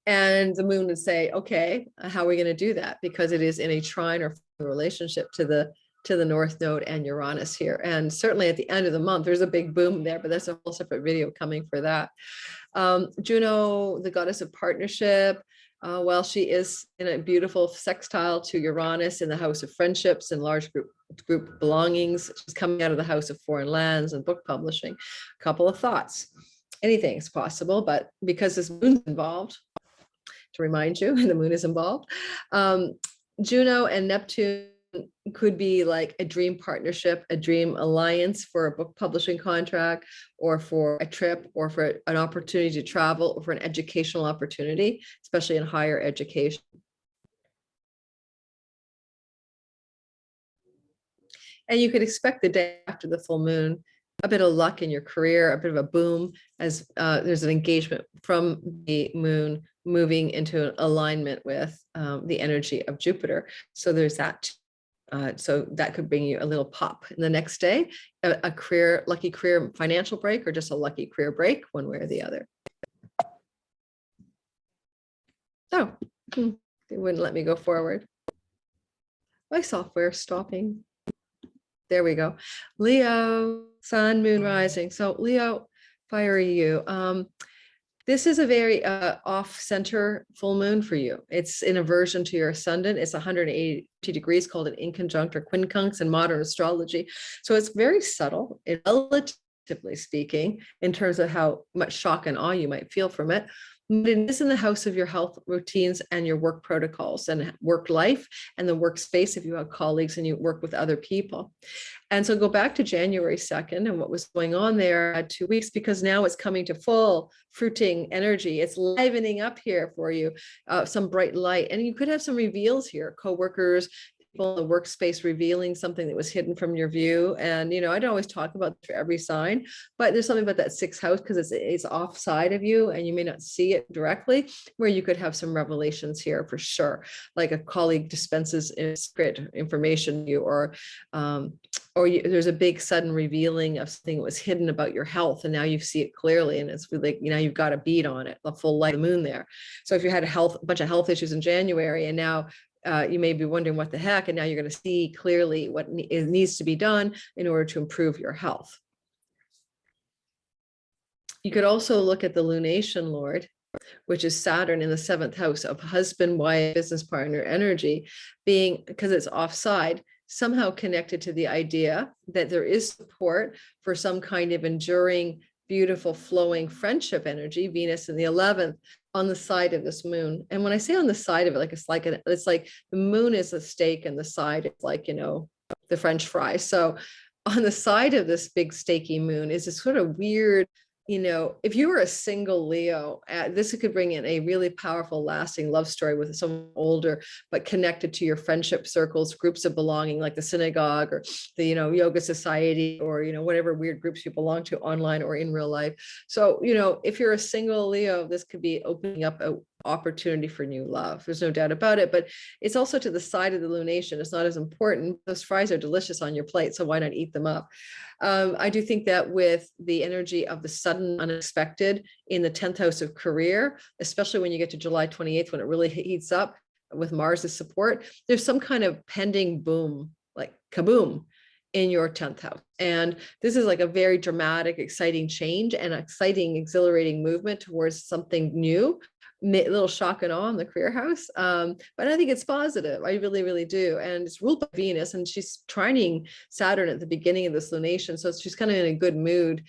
And the moon would say, okay, how are we going to do that? Because it is in a trine or relationship to the North Node and Uranus here. And certainly at the end of the month, there's a big boom there, but that's a whole separate video coming for that. Juno, the goddess of partnership, well, she is in a beautiful sextile to Uranus in the house of friendships and large group belongings. She's coming out of the house of foreign lands and book publishing. A couple of thoughts. Anything is possible, but because this moon's involved, to remind you, the moon is involved. Juno and Neptune could be like a dream partnership, a dream alliance for a book publishing contract, or for a trip, or for an opportunity to travel, or for an educational opportunity, especially in higher education. And you could expect the day after the full moon a bit of luck in your career, a bit of a boom, as there's an engagement from the moon moving into alignment with the energy of Jupiter. So there's that. So that could bring you a little pop. And the next day, a career, lucky career financial break, or just a lucky career break, one way or the other. Oh, they wouldn't let me go forward. My software stopping. There we go. Leo, sun, moon, rising. So Leo, fiery you. This is a very off-center full moon for you. It's in aversion to your ascendant. It's 180 degrees, called an inconjunct or quincunx in modern astrology. So it's very subtle, relatively speaking, in terms of how much shock and awe you might feel from it. But it is in the house of your health routines and your work protocols and work life and the workspace if you have colleagues and you work with other people. And so go back to January 2nd and what was going on there at 2 weeks, because now it's coming to full fruiting energy. It's livening up here for you, some bright light. And you could have some reveals here, coworkers, people in the workspace revealing something that was hidden from your view. And, I don't always talk about for every sign, but there's something about that sixth house because it's offside of you and you may not see it directly, where you could have some revelations here for sure. Like a colleague dispenses secret information to you, or or there's a big sudden revealing of something that was hidden about your health, and now you see it clearly, and it's like, you know, you've got a bead on it, the full light of the moon there. So if you had a bunch of health issues in January, and now you may be wondering what the heck, and now you're going to see clearly what needs to be done in order to improve your health. You could also look at the lunation lord, which is Saturn in the 7th house of husband, wife, business partner energy, being, because it's offside, somehow connected to the idea that there is support for some kind of enduring, beautiful, flowing friendship energy, Venus in the 11th, on the side of this moon. And when I say on the side of it, like it's like the moon is a steak and the side is like, you know, the French fry. So on the side of this big steaky moon is this sort of weird, you know, if you were a single Leo, this could bring in a really powerful, lasting love story with someone older, but connected to your friendship circles, groups of belonging, like the synagogue or the, you know, yoga society, or, you know, whatever weird groups you belong to online or in real life. So, you know, if you're a single Leo, this could be opening up an opportunity for new love. There's no doubt about it, but it's also to the side of the lunation. It's not as important. Those fries are delicious on your plate, so why not eat them up? I do think that with the energy of the sudden unexpected in the 10th house of career, especially when you get to July 28th, when it really heats up with Mars's support, there's some kind of pending boom, like kaboom, in your 10th house. And this is like a very dramatic, exciting change and exciting, exhilarating movement towards something new. A little shock and awe in the career house. But I think it's positive. I really, really do. And it's ruled by Venus, and she's trining Saturn at the beginning of this lunation. So she's kind of in a good mood,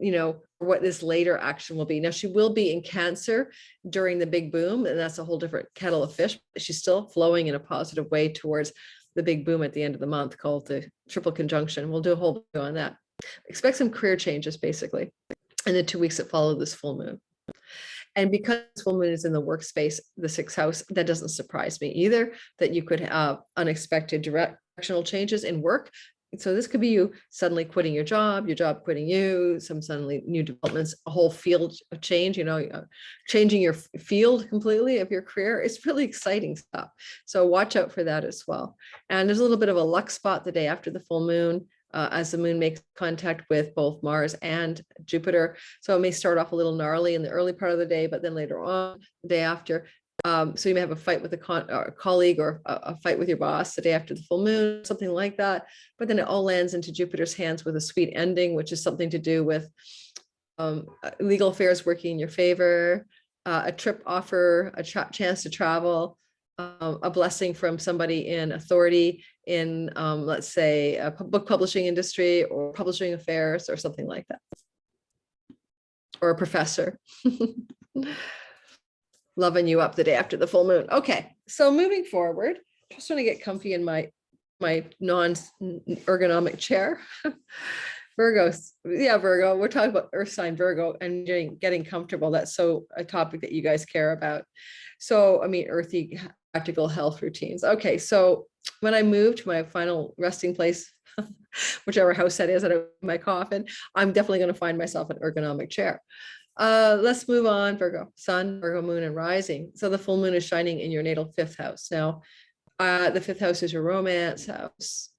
you know, for what this later action will be. Now, she will be in Cancer during the big boom, and that's a whole different kettle of fish. But she's still flowing in a positive way towards the big boom at the end of the month, called the triple conjunction. We'll do a whole video on that. Expect some career changes, basically, in the 2 weeks that follow this full moon. And because full moon is in the workspace, the 6th house, that doesn't surprise me either, that you could have unexpected directional changes in work. So this could be you suddenly quitting your job quitting you, some suddenly new developments, a whole field of change, you know, changing your field completely of your career. It's really exciting stuff. So watch out for that as well. And there's a little bit of a luck spot the day after the full moon, as the moon makes contact with both Mars and Jupiter. So it may start off a little gnarly in the early part of the day, but then later on, the day after, so you may have a fight with a colleague, or a fight with your boss the day after the full moon, something like that. But then it all lands into Jupiter's hands with a sweet ending, which is something to do with legal affairs working in your favor, a trip offer, a chance to travel, a blessing from somebody in authority in, let's say, a book publishing industry or publishing affairs or something like that, or a professor loving you up the day after the full moon. Okay, so moving forward, just want to get comfy in my non-ergonomic chair. Virgo, we're talking about Earth sign Virgo and getting comfortable. That's so a topic that you guys care about. So, I mean, earthy, practical health routines. Okay, so when I moved to my final resting place, whichever house that is, out of my coffin, I'm definitely going to find myself an ergonomic chair. Let's move on. Virgo, sun, Virgo, moon, and rising. So the full moon is shining in your natal 5th house. Now, the 5th house is your romance house.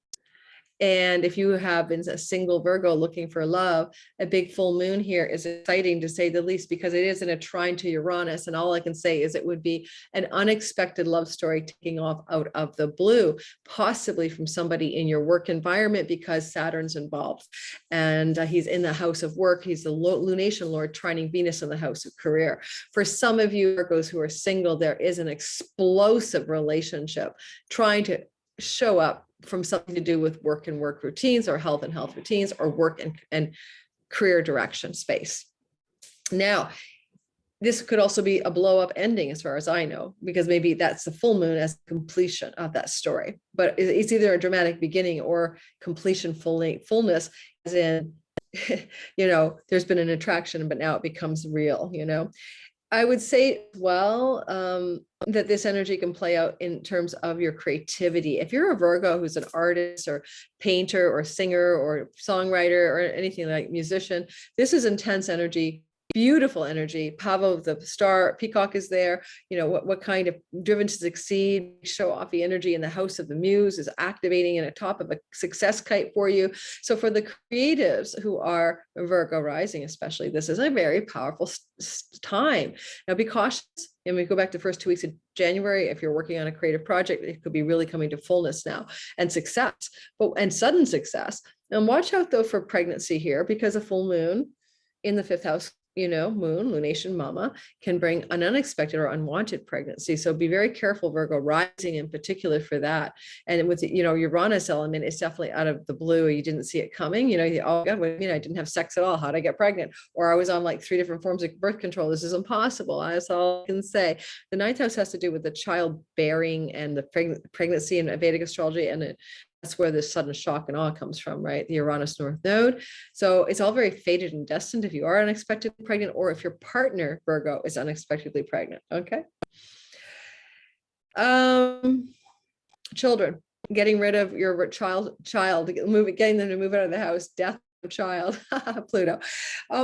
And if you have been a single Virgo looking for love, a big full moon here is exciting, to say the least, because it is in a trine to Uranus. And all I can say is it would be an unexpected love story taking off out of the blue, possibly from somebody in your work environment, because Saturn's involved. And he's in the house of work. He's the lunation lord trining Venus in the house of career. For some of you Virgos who are single, there is an explosive relationship trying to show up from something to do with work and work routines, or health and health routines, or work and career direction space. Now, this could also be a blow up ending, as far as I know, because maybe that's the full moon as completion of that story. But it's either a dramatic beginning or completion, fullness, as in, you know, there's been an attraction, but now it becomes real, you know. I would say as well that this energy can play out in terms of your creativity. If you're a Virgo who's an artist or painter or singer or songwriter or anything like musician, this is intense energy beautiful energy. Pavo, the star, Peacock is there. You know, what kind of driven to succeed, show offy energy in the house of the muse is activating in a top of a success kite for you. So for the creatives who are Virgo rising, especially, this is a very powerful time. Now be cautious. And we go back to the first 2 weeks of January. If you're working on a creative project, it could be really coming to fullness now and success, and sudden success. And watch out though for pregnancy here, because a full moon in the fifth house, you know, moon, lunation mama, can bring an unexpected or unwanted pregnancy. So be very careful, Virgo rising in particular, for that. And with the, you know, Uranus element, it's definitely out of the blue. You didn't see it coming. You know, oh God, what do you mean I didn't have sex at all? How'd I get pregnant? Or I was on like 3 different forms of birth control. This is impossible. That's all I can say. The ninth house has to do with the childbearing and the pregnancy in Vedic astrology, and that's where this sudden shock and awe comes from, right? The Uranus North Node. So it's all very fated and destined if you are unexpectedly pregnant, or if your partner, Virgo, is unexpectedly pregnant, okay? Children, getting rid of your child, getting them to move out of the house, death of child, Pluto.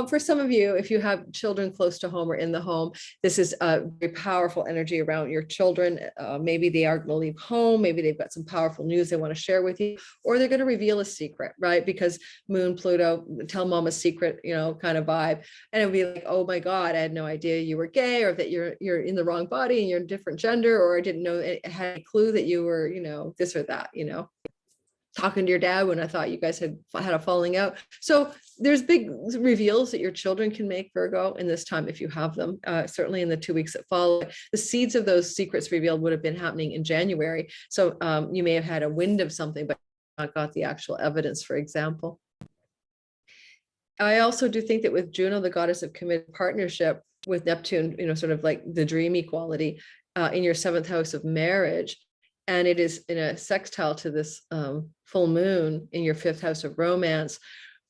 For some of you, if you have children close to home or in the home, this is a very powerful energy around your children. Maybe they are going to leave home. Maybe they've got some powerful news they want to share with you, or they're going to reveal a secret, right? Because Moon, Pluto, tell mom a secret, you know, kind of vibe. And it'll be like, oh my God, I had no idea you were gay, or that you're in the wrong body and you're a different gender, or I didn't know, it had a clue that you were, you know, this or that, you know, talking to your dad when I thought you guys had a falling out. So there's big reveals that your children can make, Virgo, in this time if you have them. Certainly in the 2 weeks that follow, the seeds of those secrets revealed would have been happening in January. So you may have had a wind of something, but not got the actual evidence, for example. I also do think that with Juno, the goddess of committed partnership, with Neptune, you know, sort of like the dreamy quality in your 7th house of marriage, and it is in a sextile to this full moon in your 5th house of romance,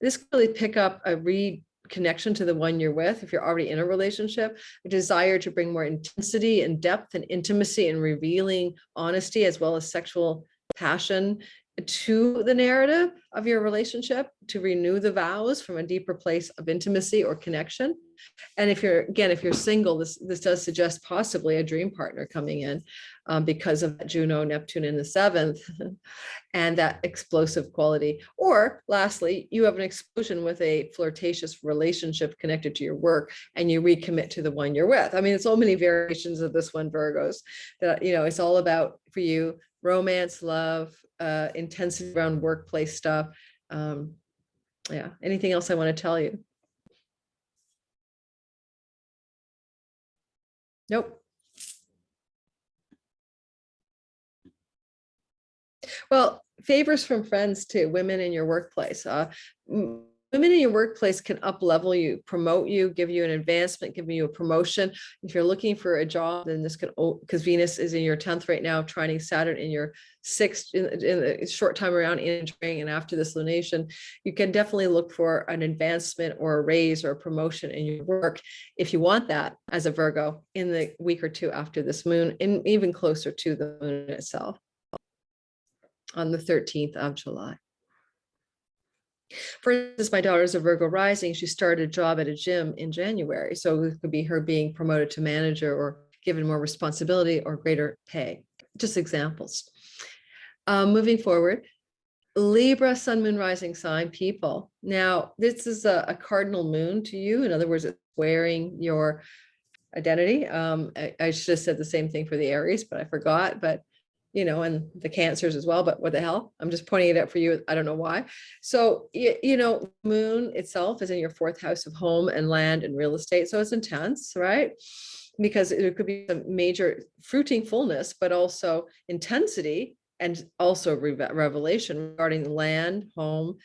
this can really pick up a reconnection to the one you're with. If you're already in a relationship, a desire to bring more intensity and depth and intimacy and revealing honesty, as well as sexual passion, to the narrative of your relationship, to renew the vows from a deeper place of intimacy or connection. And if you're single, this does suggest possibly a dream partner coming in because of Juno, Neptune in the 7th and that explosive quality. Or lastly, you have an explosion with a flirtatious relationship connected to your work, and you recommit to the one you're with. I mean, there's so many variations of this one, Virgos, that, you know, it's all about, for you, romance, love, intensity around workplace stuff. Yeah. Anything else I want to tell you? Nope. Well, favors from friends too, women in your workplace. Women in your workplace can up level you, promote you, give you an advancement, give you a promotion. If you're looking for a job, then this can, because Venus is in your 10th right now, trining Saturn in your 6th in a short time around entering and after this lunation, you can definitely look for an advancement or a raise or a promotion in your work if you want that as a Virgo in the week or two after this moon, and even closer to the moon itself on the 13th of July. For instance, my daughter's a Virgo rising. She started a job at a gym in January. So it could be her being promoted to manager or given more responsibility or greater pay. Just examples. Moving forward, Libra, sun, moon, rising sign people. Now, this is a cardinal moon to you. In other words, it's squaring your identity. I should have said the same thing for the Aries, but I forgot. But you know, and the Cancers as well, but what the hell? I'm just pointing it out for you. I don't know why. So, you know, moon itself is in your 4th house of home and land and real estate. So it's intense, right? Because it could be some major fruiting fullness, but also intensity and also revelation regarding land, home,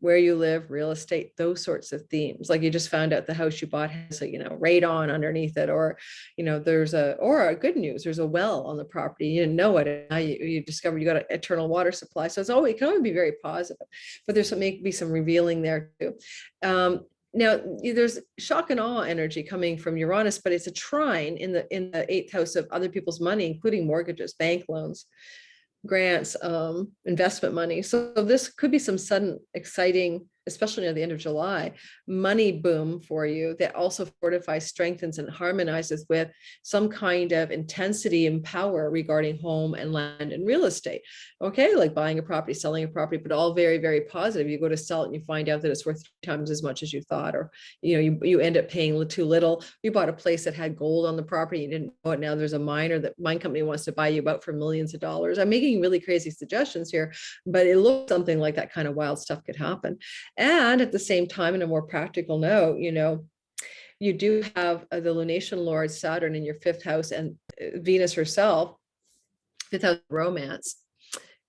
where you live, real estate, those sorts of themes. Like you just found out the house you bought has a, you know, radon underneath it, or, you know, there's a good news, there's a well on the property. You didn't know it. And now you discovered you got an eternal water supply. So it can only be very positive, but there's maybe some revealing there too. Now there's shock and awe energy coming from Uranus, but it's a trine in the 8th house of other people's money, including mortgages, bank loans, grants, investment money. So this could be some sudden exciting, especially near the end of July, money boom for you that also fortifies, strengthens, and harmonizes with some kind of intensity and power regarding home and land and real estate. Okay, like buying a property, selling a property, but all very, very positive. You go to sell it and you find out that it's worth 3 times as much as you thought, or you end up paying too little. You bought a place that had gold on the property, you didn't know it. Now there's a mine company wants to buy you out for millions of dollars. I'm making really crazy suggestions here, but it looks something like that kind of wild stuff could happen. And at the same time, in a more practical note, you do have the lunation lord Saturn in your 5th house, and Venus herself, 5th house romance,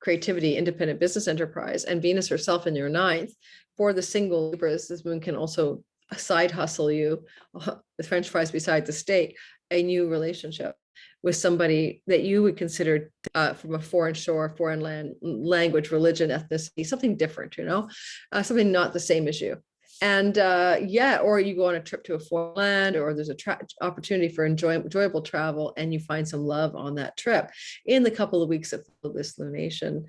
creativity, independent business enterprise, and Venus herself in your 9th. For the single Libras, this moon can also side hustle you, the French fries beside the steak, a new relationship with somebody that you would consider from a foreign shore, foreign land, language, religion, ethnicity, something different, something not the same as you. And or you go on a trip to a foreign land, or there's a opportunity for enjoyable travel, and you find some love on that trip in the couple of weeks of this lunation.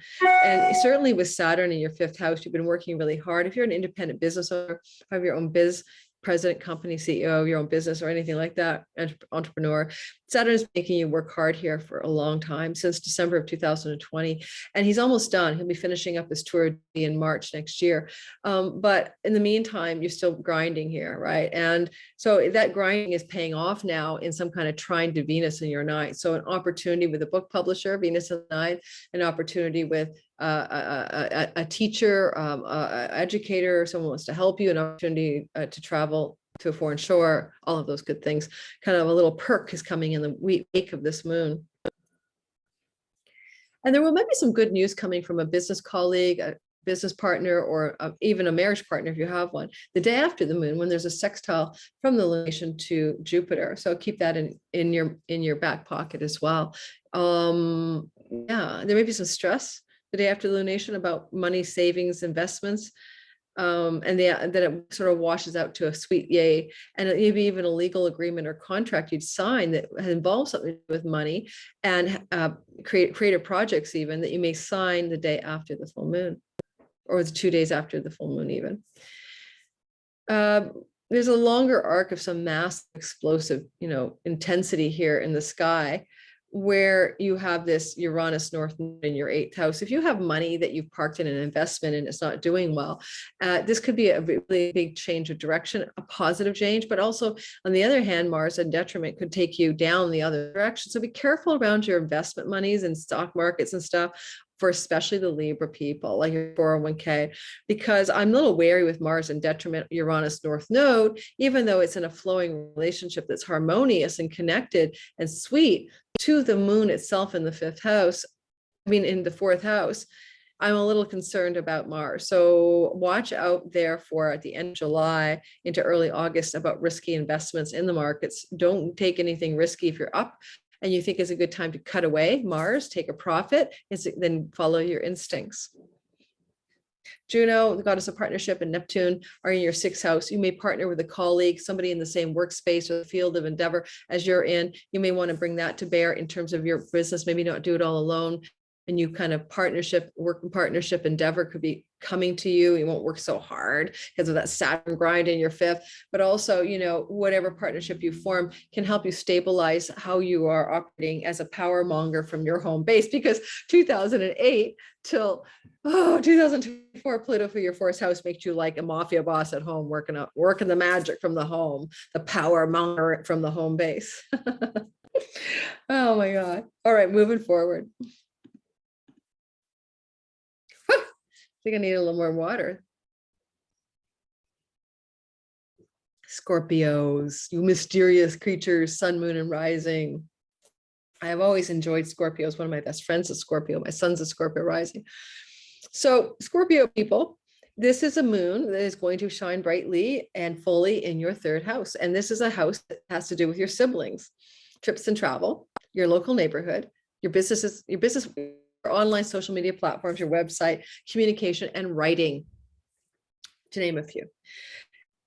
And certainly with Saturn in your 5th house, you've been working really hard. If you're an independent business owner, have your own biz, president, company, CEO, your own business, or anything like that, entrepreneur, Saturn is making you work hard here for a long time, since December of 2020. And he's almost done. He'll be finishing up his tour in March next year. But in the meantime, you're still grinding here, right? And so that grinding is paying off now in some kind of trine to Venus in your 9th. So an opportunity with a book publisher, Venus in the 9th, an opportunity with a teacher, educator, someone wants to help you, an opportunity to travel to a foreign shore, all of those good things. Kind of a little perk is coming in the wake of this moon. And there will maybe some good news coming from a business colleague, a business partner, or even a marriage partner if you have one, the day after the moon, when there's a sextile from the lunation to Jupiter. So keep that in your back pocket as well. There may be some stress the day after the lunation about money, savings, investments. And then it sort of washes out to a sweet yay, and maybe even a legal agreement or contract you'd sign that involves something with money, and creative projects even that you may sign the day after the full moon, or the 2 days after the full moon even. There's a longer arc of some massive explosive, intensity here in the sky, where you have this Uranus north in your 8th house. If you have money that you've parked in an investment and it's not doing well, this could be a really big change of direction, a positive change. But also, on the other hand, Mars in detriment could take you down the other direction. So be careful around your investment monies and stock markets and stuff, for especially the Libra people, like your 401k, because I'm a little wary with Mars in detriment Uranus North Node, even though it's in a flowing relationship that's harmonious and connected and sweet to the moon itself in the 5th house, in the 4th house. I'm a little concerned about Mars. So watch out there for at the end of July into early August about risky investments in the markets. Don't take anything risky if you're up and you think it's a good time to cut away Mars, take a profit, then follow your instincts. Juno, the goddess of partnership, and Neptune are in your 6th house. You may partner with a colleague, somebody in the same workspace or the field of endeavor as you're in. You may want to bring that to bear in terms of your business, maybe not do it all alone. A new kind of work partnership endeavor could be coming to you. You won't work so hard because of that Saturn grind in your 5th, but also, whatever partnership you form can help you stabilize how you are operating as a power monger from your home base, because 2008 till 2024, Pluto for your 4th house makes you like a mafia boss at home, working the magic from the home, the power monger from the home base. Oh my God. All right, moving forward. I think I need a little more water. Scorpios, you mysterious creatures, sun, moon, and rising. I have always enjoyed Scorpios. One of my best friends is Scorpio. My son's a Scorpio rising. So Scorpio people, this is a moon that is going to shine brightly and fully in your 3rd house. And this is a house that has to do with your siblings, trips and travel, your local neighborhood, your business, your online social media platforms, your website, communication, and writing, to name a few.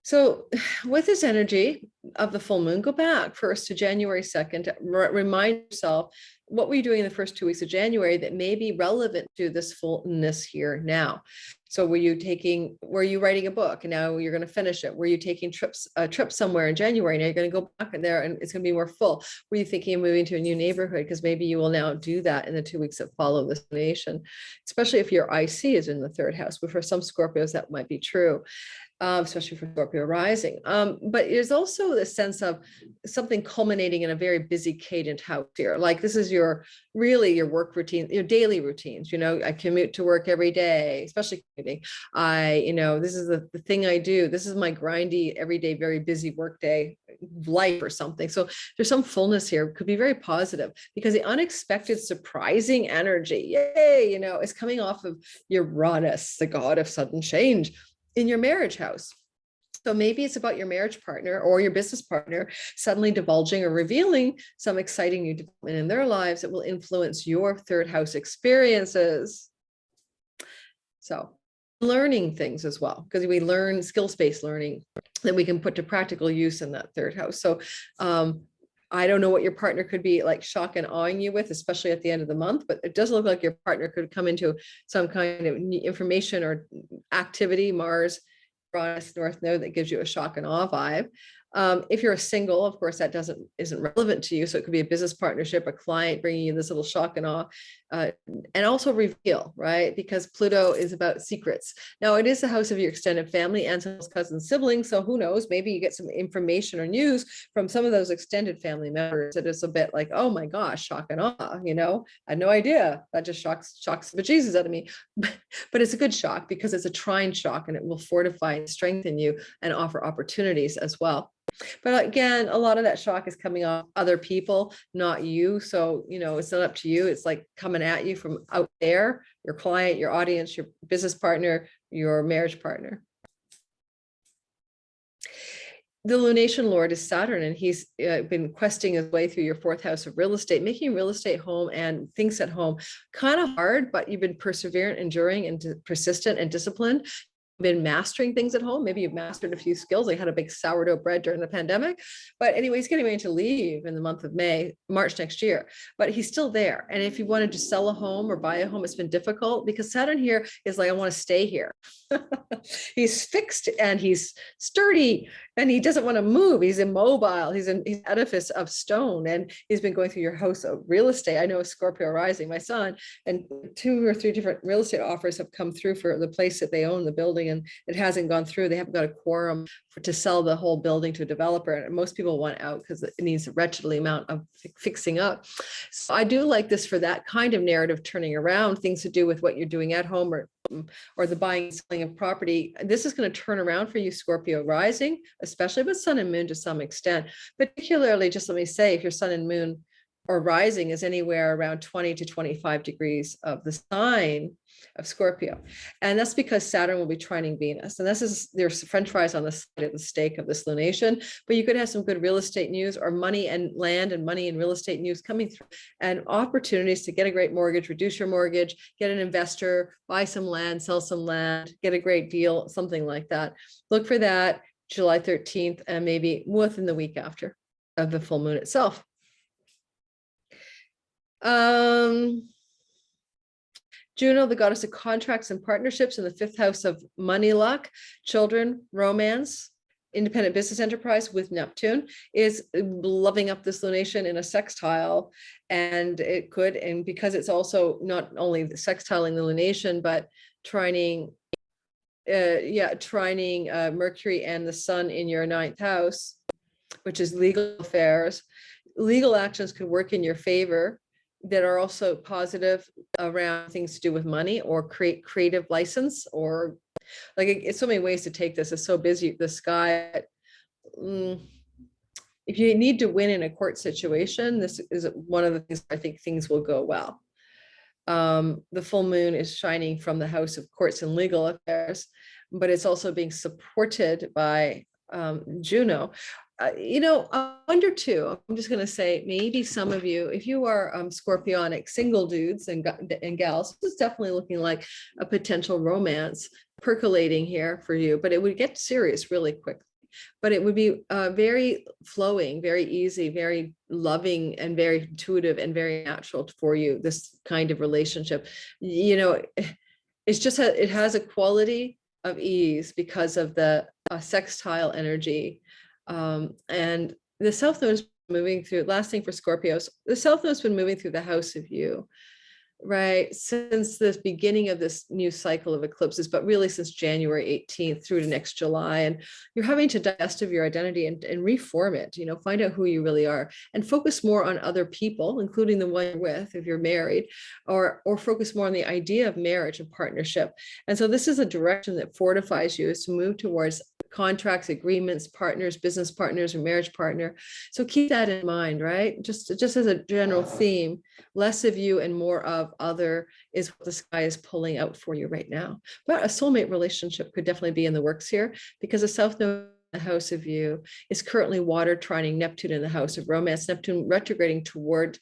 So with this energy of the full moon, go back first to January 2nd, remind yourself what were you doing in the first 2 weeks of January that may be relevant to this fullness here now? So were you writing a book and now you're going to finish it? Were you taking a trip somewhere in January? Now you're going to go back in there and it's going to be more full. Were you thinking of moving to a new neighborhood? Because maybe you will now do that in the 2 weeks that follow this lunation, especially if your IC is in the third house. But for some Scorpios, that might be true. Especially for Scorpio rising. But there's also the sense of something culminating in a very busy cadent house here. Like this is your work routine, your daily routines. I commute to work every day, especially commuting. This is the thing I do. This is my grindy, everyday, very busy work day life or something. So there's some fullness here. It could be very positive because the unexpected, surprising energy, yay, is coming off of Uranus, the god of sudden change, in your marriage house. So maybe it's about your marriage partner or your business partner suddenly divulging or revealing some exciting new development in their lives that will influence your third house experiences. So learning things as well, because we learn skills-based learning that we can put to practical use in that third house. So I don't know what your partner could be like shock and awing you with, especially at the end of the month, but it does look like your partner could come into some kind of information or activity, Mars, Uranus, North Node, that gives you a shock and awe vibe. If you're a single, of course, that isn't relevant to you. So it could be a business partnership, a client bringing you this little shock and awe, and also reveal, right? Because Pluto is about secrets. Now it is the house of your extended family, ancestors, cousins, siblings. So who knows, maybe you get some information or news from some of those extended family members that is a bit like, oh my gosh, shock and awe, I had no idea. That just shocks the bejesus out of me. But it's a good shock because it's a trine shock and it will fortify and strengthen you and offer opportunities as well. But again, a lot of that shock is coming off other people, not you. So, it's not up to you. It's like coming at you from out there, your client, your audience, your business partner, your marriage partner. The lunation lord is Saturn, and he's been questing his way through your fourth house of real estate, making real estate home and things at home kind of hard, but you've been perseverant, enduring, and persistent and disciplined. Been mastering things at home. Maybe you've mastered a few skills. I had a big sourdough bread during the pandemic, but anyway, he's getting ready to leave in the month of March next year, but he's still there. And if you wanted to sell a home or buy a home, it's been difficult because Saturn here is like, I want to stay here. He's fixed and he's sturdy and he doesn't want to move. He's immobile. He's an edifice of stone, and he's been going through your house of real estate. I know a Scorpio rising, my son, and 2 or 3 different real estate offers have come through for the place that they own, the building, and it hasn't gone through. They haven't got a quorum to sell the whole building to a developer. And most people want out because it needs a wretchedly amount of fixing up. So I do like this for that kind of narrative turning around, things to do with what you're doing at home or the buying and selling of property. This is going to turn around for you, Scorpio rising, especially with sun and moon to some extent. Particularly, just let me say, if your sun and moon or rising is anywhere around 20 to 25 degrees of the sign of Scorpio. And that's because Saturn will be trining Venus. And there's French fries on the side of the steak of this lunation, but you could have some good real estate news or money and land and money and real estate news coming through, and opportunities to get a great mortgage, reduce your mortgage, get an investor, buy some land, sell some land, get a great deal, something like that. Look for that July 13th and maybe within the week after of the full moon itself. Juno, the goddess of contracts and partnerships, in the 5th house of money, luck, children, romance, independent business enterprise with Neptune, is loving up this lunation in a sextile. And it could, and because it's also not only sextiling the lunation, but trining Mercury and the sun in your 9th house, which is legal affairs. Legal actions could work in your favor that are also positive around things to do with money or creative license, or like it's so many ways to take this. It's so busy, the sky. If you need to win in a court situation, this is one of the things I think things will go well. The full moon is shining from the house of courts and legal affairs, but it's also being supported by Juno. I wonder too, I'm just going to say, maybe some of you, if you are Scorpionic single dudes and gals, this is definitely looking like a potential romance percolating here for you, but it would get serious really quickly. but it would be very flowing, very easy, very loving, and very intuitive and very natural for you, this kind of relationship. You know, it's just, it has a quality of ease because of the sextile energy. And the South Node is moving through, last thing for Scorpios, the South Node has been moving through the house of you, right, since the beginning of this new cycle of eclipses, but really since January 18th through to next July. And you're having to divest of your identity and reform it, you know, find out who you really are and focus more on other people, including the one you're with, if you're married, or focus more on the idea of marriage and partnership. And so this is a direction that fortifies you, is to move towards contracts, agreements, partners, business partners, or marriage partner. So keep that in mind, right? Just as a general theme, less of you and more of other is what the sky is pulling out for you right now. But a soulmate relationship could definitely be in the works here, because the South Node, the house of you, is currently water trining Neptune in the house of romance. Neptune retrograding toward,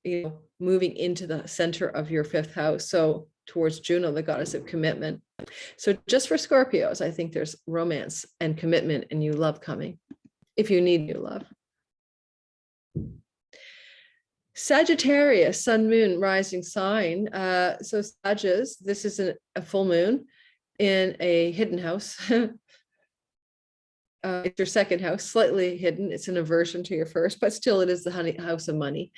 you know, moving into the center of your fifth house. So towards Juno, the goddess of commitment. So just for Scorpios, I think there's romance and commitment and new love coming, if you need new love. Sagittarius, sun, moon, rising sign. So Sagittarius, this is a full moon in a hidden house. It's your second house, slightly hidden. It's an aversion to your first, but still it is the house of money.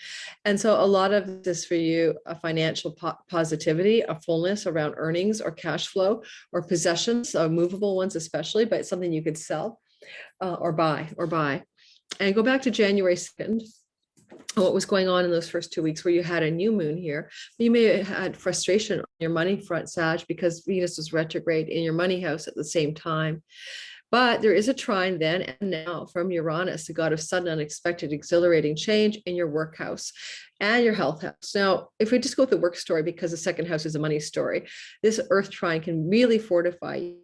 And so a lot of this for you, a financial positivity, a fullness around earnings or cash flow or possessions, movable ones especially, but it's something you could sell or buy. And go back to January 2nd. What was going on in those first 2 weeks where you had a new moon here. You may have had frustration on your money front, Sag, because Venus was retrograde in your money house at the same time. But there is a trine then and now from Uranus, the god of sudden, unexpected, exhilarating change in your work house and your health house. Now, if we just go with the work story, because the second house is a money story, this earth trine can really fortify you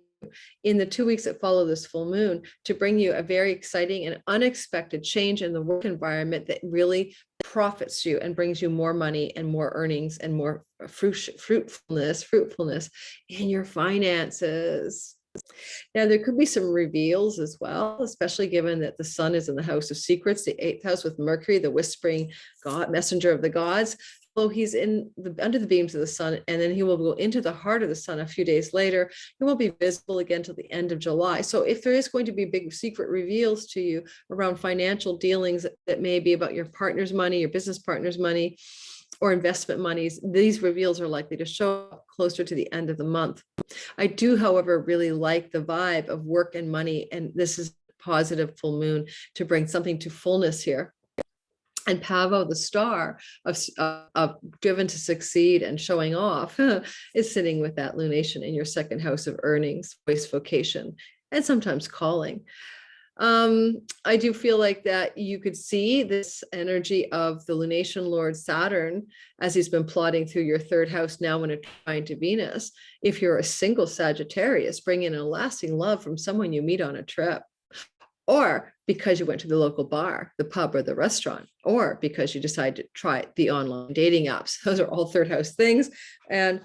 in the 2 weeks that follow this full moon to bring you a very exciting and unexpected change in the work environment that really profits you and brings you more money and more earnings and more fruitfulness in your finances. Now, there could be some reveals as well, especially given that the sun is in the house of secrets, the 8th house with Mercury, the whispering god, messenger of the gods. So he's under the beams of the sun, and then he will go into the heart of the sun a few days later. He won't be visible again till the end of July. So if there is going to be big secret reveals to you around financial dealings that may be about your partner's money, your business partner's money, or investment monies, these reveals are likely to show up closer to the end of the month. I do, however, really like the vibe of work and money, and this is positive full moon to bring something to fullness here. And Pavo, the star of driven to succeed and showing off, is sitting with that lunation in your second house of earnings, voice, vocation, and sometimes calling. I do feel like that you could see this energy of the lunation lord Saturn as he's been plodding through your third house now when it's trine to Venus. If you're a single Sagittarius, bring in a lasting love from someone you meet on a trip, or because you went to the local bar, the pub, or the restaurant, or because you decide to try the online dating apps. Those are all third house things. And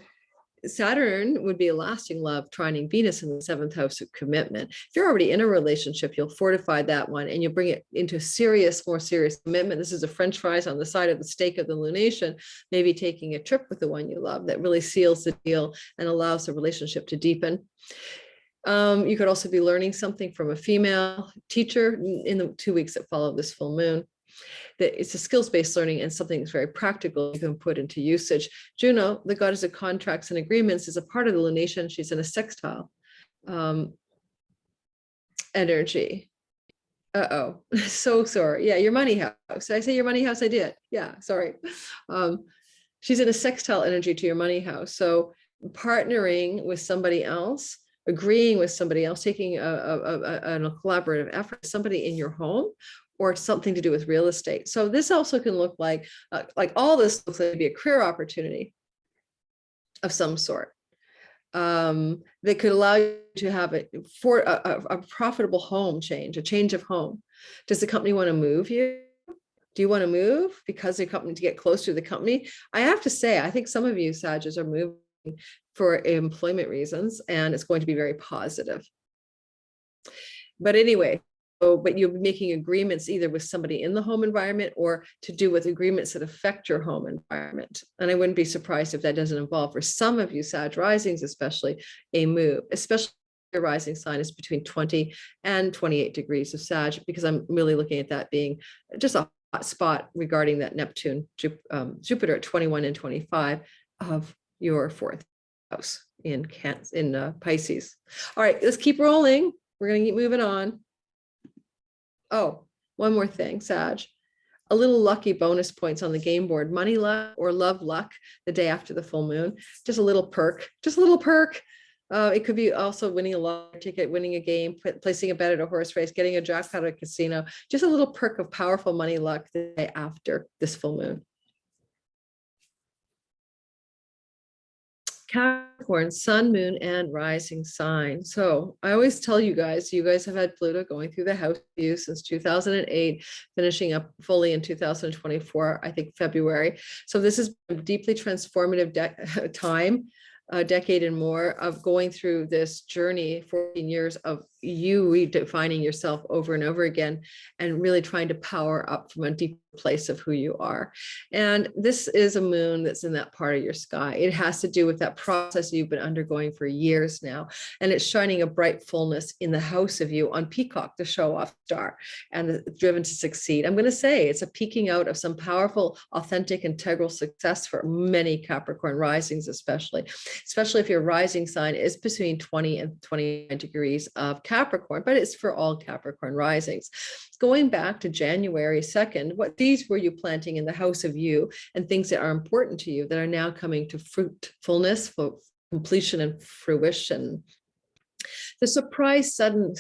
Saturn would be a lasting love trining Venus in the 7th house of commitment. If you're already in a relationship, you'll fortify that one and you'll bring it into more serious commitment. This is a French fries on the side of the steak of the lunation, maybe taking a trip with the one you love that really seals the deal and allows the relationship to deepen. You could also be learning something from a female teacher in the 2 weeks that follow this full moon. That it's a skills-based learning and something that's very practical you can put into usage. Juno, the goddess of contracts and agreements, is a part of the lunation. She's in a sextile energy. So sorry. Yeah, your money house. Did I say your money house? I did. Yeah, sorry. She's in a sextile energy to your money house. So partnering with somebody else, agreeing with somebody else, taking a collaborative effort, somebody in your home, or something to do with real estate. So this also can look like all this looks like to be a career opportunity of some sort that could allow you to have a profitable home change, a change of home. Does the company want to move you? Do you want to move because the company to get closer to the company? I have to say, I think some of you Sagittarius are moving for employment reasons, and it's going to be very positive. But anyway, so, but you'll be making agreements either with somebody in the home environment or to do with agreements that affect your home environment. And I wouldn't be surprised if that doesn't involve, for some of you Sag risings, especially, a move, especially your rising sign is between 20 and 28 degrees of Sag, because I'm really looking at that being just a hot spot regarding that Neptune, Jupiter at 21 and 25 of your fourth house in Pisces. All right, let's keep rolling. We're going to keep moving on. Oh, one more thing, Sag. A little lucky bonus points on the game board, money luck or love luck the day after the full moon. Just a little perk, just a little perk. It could be also winning a lottery ticket, winning a game, placing a bet at a horse race, getting a jackpot at a casino. Just a little perk of powerful money luck the day after this full moon. Capricorn, sun, moon, and rising sign. So I always tell you guys have had Pluto going through the house for you since 2008, finishing up fully in 2024, I think February. So this is a deeply transformative time, a decade and more of going through this journey, 14 years of you redefining yourself over and over again and really trying to power up from a deep place of who you are. And this is a moon that's in that part of your sky. It has to do with that process you've been undergoing for years now. And it's shining a bright fullness in the house of you on Peacock, the show off star, and the driven to succeed. I'm going to say it's a peaking out of some powerful, authentic, integral success for many Capricorn risings, especially if your rising sign is between 20 and 29 degrees of Capricorn, but it's for all Capricorn risings. Going back to January 2nd, what seeds were you planting in the house of you and things that are important to you that are now coming to fruitfulness, completion, and fruition? The surprise, sudden,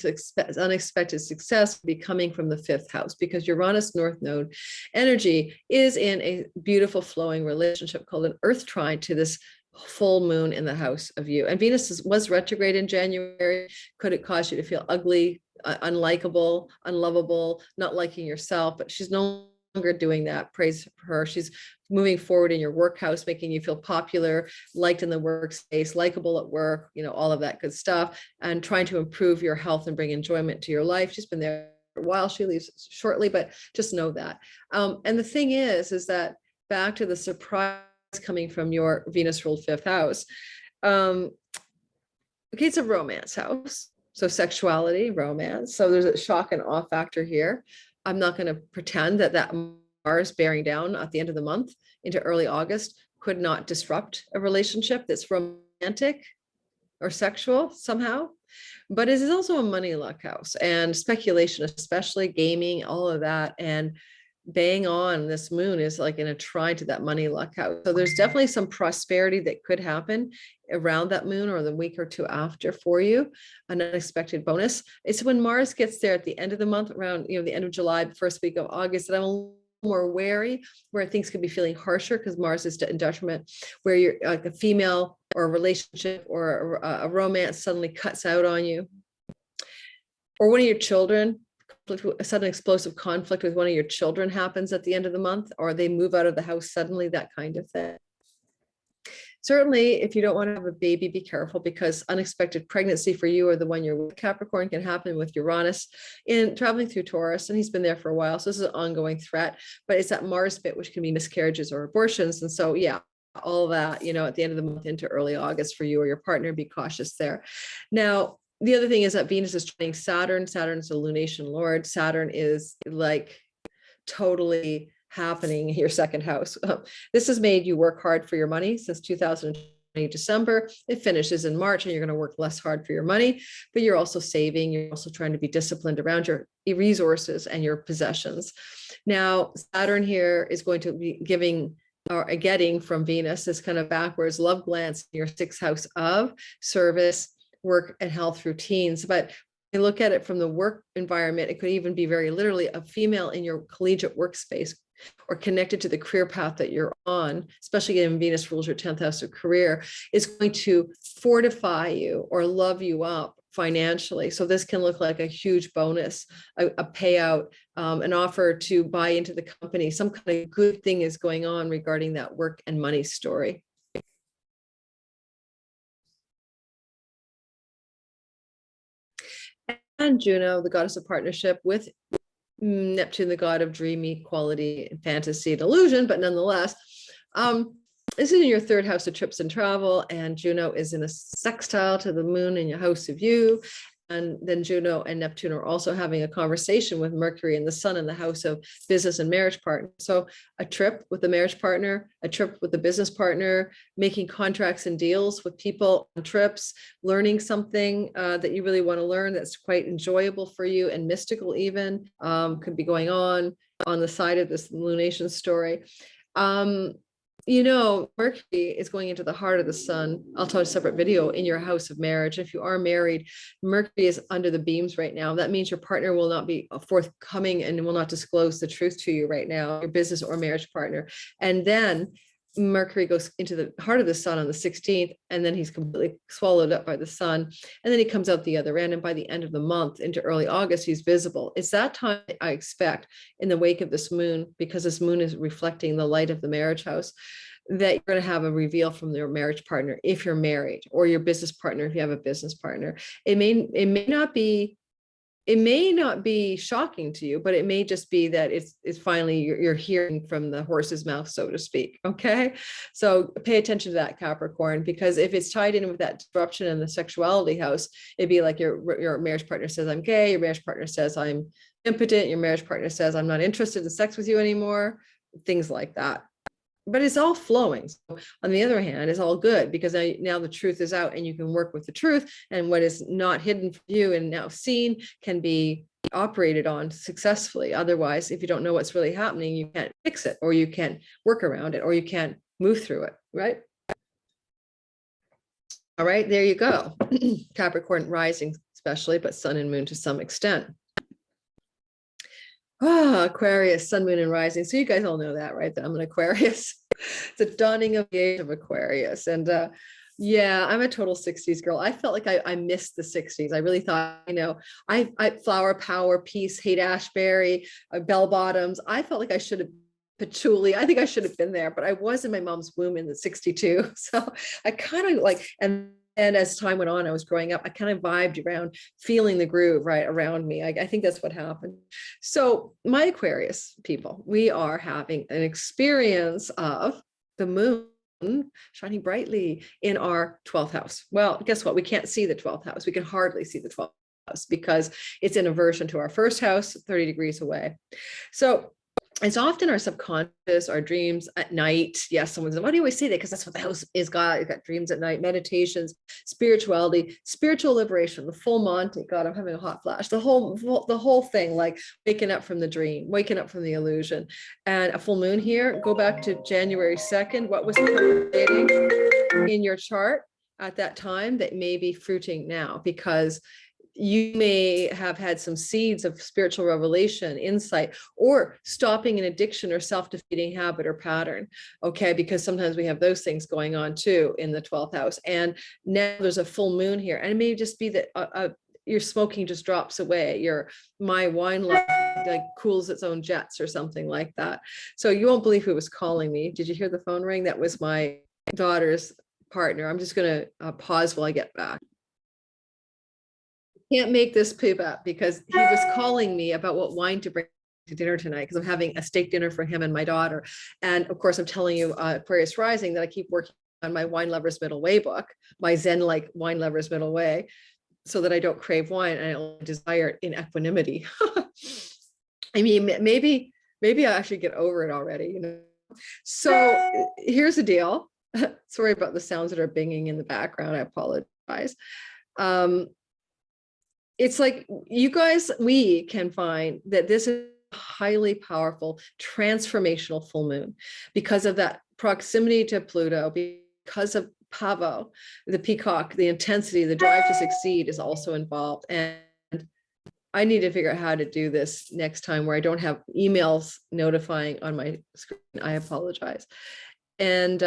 unexpected success will be coming from the fifth house, because Uranus North Node energy is in a beautiful flowing relationship called an Earth trine to this full moon in the house of you. And Venus was retrograde in January. Could it cause you to feel ugly, unlikable, unlovable, not liking yourself? But she's no longer doing that. Praise her. She's moving forward in your work house, making you feel popular, liked in the workspace, likable at work, all of that good stuff, and trying to improve your health and bring enjoyment to your life. She's been there for a while. She leaves shortly, but just know that. And the thing is that back to the surprise coming from your Venus ruled fifth house. Okay, it's a romance house. So sexuality, romance. So there's a shock and awe factor here. I'm not going to pretend that Mars bearing down at the end of the month into early August could not disrupt a relationship that's romantic or sexual somehow. But it is also a money luck house and speculation, especially gaming, all of that. And bang on, this moon is like in a trine to that money luck house. So there's definitely some prosperity that could happen around that moon or the week or two after for you, an unexpected bonus. It's when Mars gets there at the end of the month, around the end of July, the first week of August, that I'm a little more wary, where things could be feeling harsher because Mars is in detriment, where you're like a female or a relationship or a romance suddenly cuts out on you, or one of your children. A sudden explosive conflict with one of your children happens at the end of the month, or they move out of the house suddenly, that kind of thing. Certainly, if you don't want to have a baby, be careful, because unexpected pregnancy for you or the one you're with, Capricorn, can happen with Uranus in traveling through Taurus, and he's been there for a while. So this is an ongoing threat, but it's that Mars bit, which can be miscarriages or abortions. And so, yeah, all that, at the end of the month into early August for you or your partner, be cautious there. Now, the other thing is that Venus is trining Saturn. Saturn is a lunation lord. Saturn is like totally happening in your second house. This has made you work hard for your money since 2020 December. It finishes in March, and you're going to work less hard for your money, but you're also saving. You're also trying to be disciplined around your resources and your possessions. Now, Saturn here is going to be giving or getting from Venus this kind of backwards love glance in your sixth house of service, work, and health routines. But you look at it from the work environment, it could even be very literally a female in your collegiate workspace or connected to the career path that you're on, especially given Venus rules your 10th house of career, is going to fortify you or love you up financially. So this can look like a huge bonus, a payout, an offer to buy into the company. Some kind of good thing is going on regarding that work and money story. And and Juno, the goddess of partnership, with Neptune, the god of dreamy quality, fantasy, and illusion, but nonetheless, this is in your third house of trips and travel, and Juno is in a sextile to the moon in your house of you. And then Juno and Neptune are also having a conversation with Mercury and the sun in the house of business and marriage partner. So a trip with the marriage partner, a trip with the business partner, making contracts and deals with people on trips, learning something that you really want to learn that's quite enjoyable for you and mystical even, could be going on the side of this lunation story. You know, Mercury is going into the heart of the sun. I'll tell you a separate video in your house of marriage. If you are married, Mercury is under the beams right now. That means your partner will not be forthcoming and will not disclose the truth to you right now, your business or marriage partner. And then Mercury goes into the heart of the sun on the 16th, and then he's completely swallowed up by the sun. And then he comes out the other end. And by the end of the month into early August, he's visible. It's that time I expect in the wake of this moon, because this moon is reflecting the light of the marriage house, that you're going to have a reveal from your marriage partner if you're married, or your business partner if you have a business partner. It may not be shocking to you, but it may just be that it's finally you're hearing from the horse's mouth, so to speak. Okay, so pay attention to that, Capricorn, because if it's tied in with that disruption in the sexuality house, it'd be like your marriage partner says, I'm gay. Your marriage partner says, I'm impotent. Your marriage partner says, I'm not interested in sex with you anymore. Things like that. But it's all flowing. So on the other hand, it's all good, because now the truth is out and you can work with the truth, and what is not hidden from you and now seen can be operated on successfully. Otherwise, if you don't know what's really happening, you can't fix it, or you can't work around it, or you can't move through it, right? All right, there you go. Capricorn rising especially, but sun and moon to some extent. Aquarius, sun, moon, and rising. So you guys all know that, right? That I'm an Aquarius. It's a dawning of the age of Aquarius. And yeah, I'm a total 60s girl. I felt like I missed the 60s. I really thought, I flower power, peace, hate Ashbury, bell bottoms. I felt like I should have patchouli. I think I should have been there, but I was in my mom's womb in the 62. So I kind of like, and as time went on, I was growing up, I kind of vibed around feeling the groove right around me. I think that's what happened. So my Aquarius people, we are having an experience of the moon shining brightly in our 12th house. Well, guess what? We can't see the 12th house. We can hardly see the 12th house because it's in aversion to our first house, 30 degrees away. So it's often our subconscious, our dreams at night. Yes, someone's like, why do you always say that? Because that's what the house is got. You've got dreams at night, meditations, spirituality, spiritual liberation, the full Monty. God, I'm having a hot flash. The whole thing, like waking up from the dream, waking up from the illusion. And a full moon here, go back to January 2nd. What was percolating in your chart at that time that may be fruiting now? Because you may have had some seeds of spiritual revelation, insight, or stopping an addiction or self-defeating habit or pattern. Okay, because sometimes we have those things going on too in the 12th house. And now there's a full moon here, and it may just be that your smoking just drops away. My wine like cools its own jets or something like that. So you won't believe who was calling me. Did you hear the phone ring? That was my daughter's partner. I'm just going to pause while I get back. Can't make this poop up, because he was calling me about what wine to bring to dinner tonight, because I'm having a steak dinner for him and my daughter. And of course, I'm telling you, Aquarius rising, that I keep working on my Wine Lover's Middle Way book, my Zen-like Wine Lover's Middle Way, so that I don't crave wine and I only desire it in equanimity. I mean, maybe I actually get over it already, So here's the deal. Sorry about the sounds that are binging in the background. I apologize. It's like you guys, we can find that this is a highly powerful transformational full moon because of that proximity to Pluto, because of Pavo, the peacock, the intensity, the drive to succeed is also involved. And I need to figure out how to do this next time where I don't have emails notifying on my screen. I apologize. And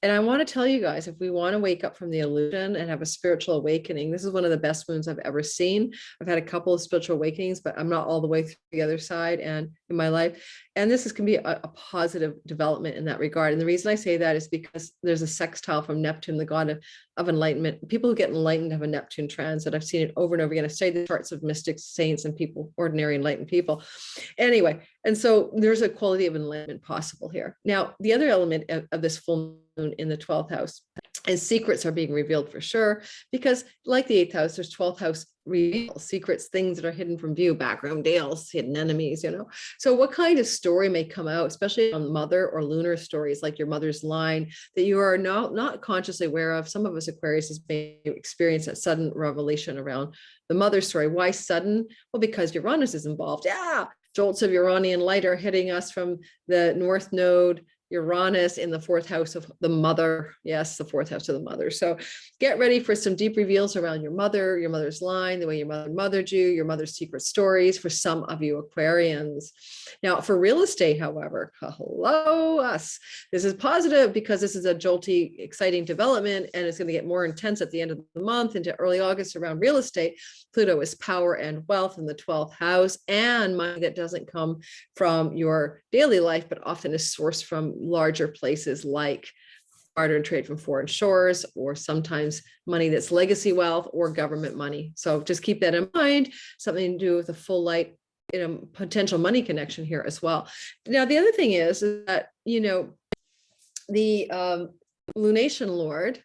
And I want to tell you guys, if we want to wake up from the illusion and have a spiritual awakening, this is one of the best moons I've ever seen. I've had a couple of spiritual awakenings, but I'm not all the way through the other side and in my life. And this can be a positive development in that regard. And the reason I say that is because there's a sextile from Neptune, the god of enlightenment. People who get enlightened have a Neptune transit. I've seen it over and over again. I've studied the charts of mystics, saints, and people, ordinary enlightened people. Anyway, and so there's a quality of enlightenment possible here. Now, the other element of this full moon in the 12th house is secrets are being revealed for sure, because like the 8th house, there's 12th house reveal secrets, things that are hidden from view, background deals, hidden enemies, you know. So what kind of story may come out, especially on mother or lunar stories, like your mother's line, that you are not consciously aware of? Some of us Aquarius may experience that sudden revelation around the mother story. Why sudden? Well, because Uranus is involved. Yeah, jolts of Uranian light are hitting us from the North Node, Uranus in the 4th house of the mother. Yes, the 4th house of the mother. So get ready for some deep reveals around your mother's line, the way your mother mothered you, your mother's secret stories for some of you Aquarians. Now, for real estate, however, hello us. This is positive because this is a jolty, exciting development, and it's going to get more intense at the end of the month into early August around real estate. Pluto is power and wealth in the 12th house, and money that doesn't come from your daily life, but often is sourced from larger places like barter and trade from foreign shores, or sometimes money that's legacy wealth or government money. So just keep that in mind, something to do with the full light, you know, potential money connection here as well. Now, the other thing is that, you know, the lunation lord,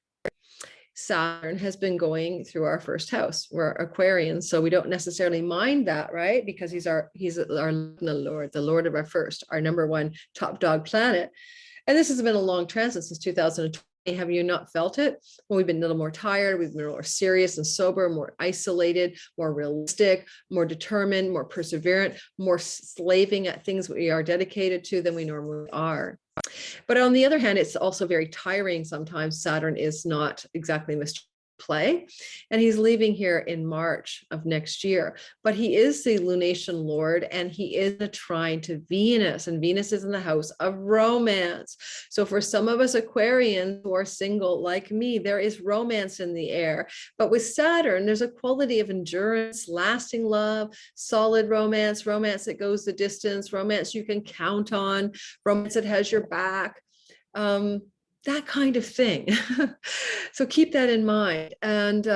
Saturn, has been going through our 1st house. We're Aquarians, so we don't necessarily mind that, right? Because he's our lord, the lord of our 1st, our number 1 top dog planet. And this has been a long transit since 2020. Have you not felt it? Well, we've been a little more tired. We've been more serious and sober, more isolated, more realistic, more determined, more perseverant, more slaving at things we are dedicated to than we normally are. But on the other hand, it's also very tiring sometimes. Saturn is not exactly play, and he's leaving here in March of next year. But he is the lunation lord, and he is a trine to Venus, and Venus is in the house of romance. So for some of us Aquarians who are single like me, there is romance in the air. But with Saturn, there's a quality of endurance, lasting love, solid romance, romance that goes the distance, romance you can count on, romance that has your back. That kind of thing. So keep that in mind. And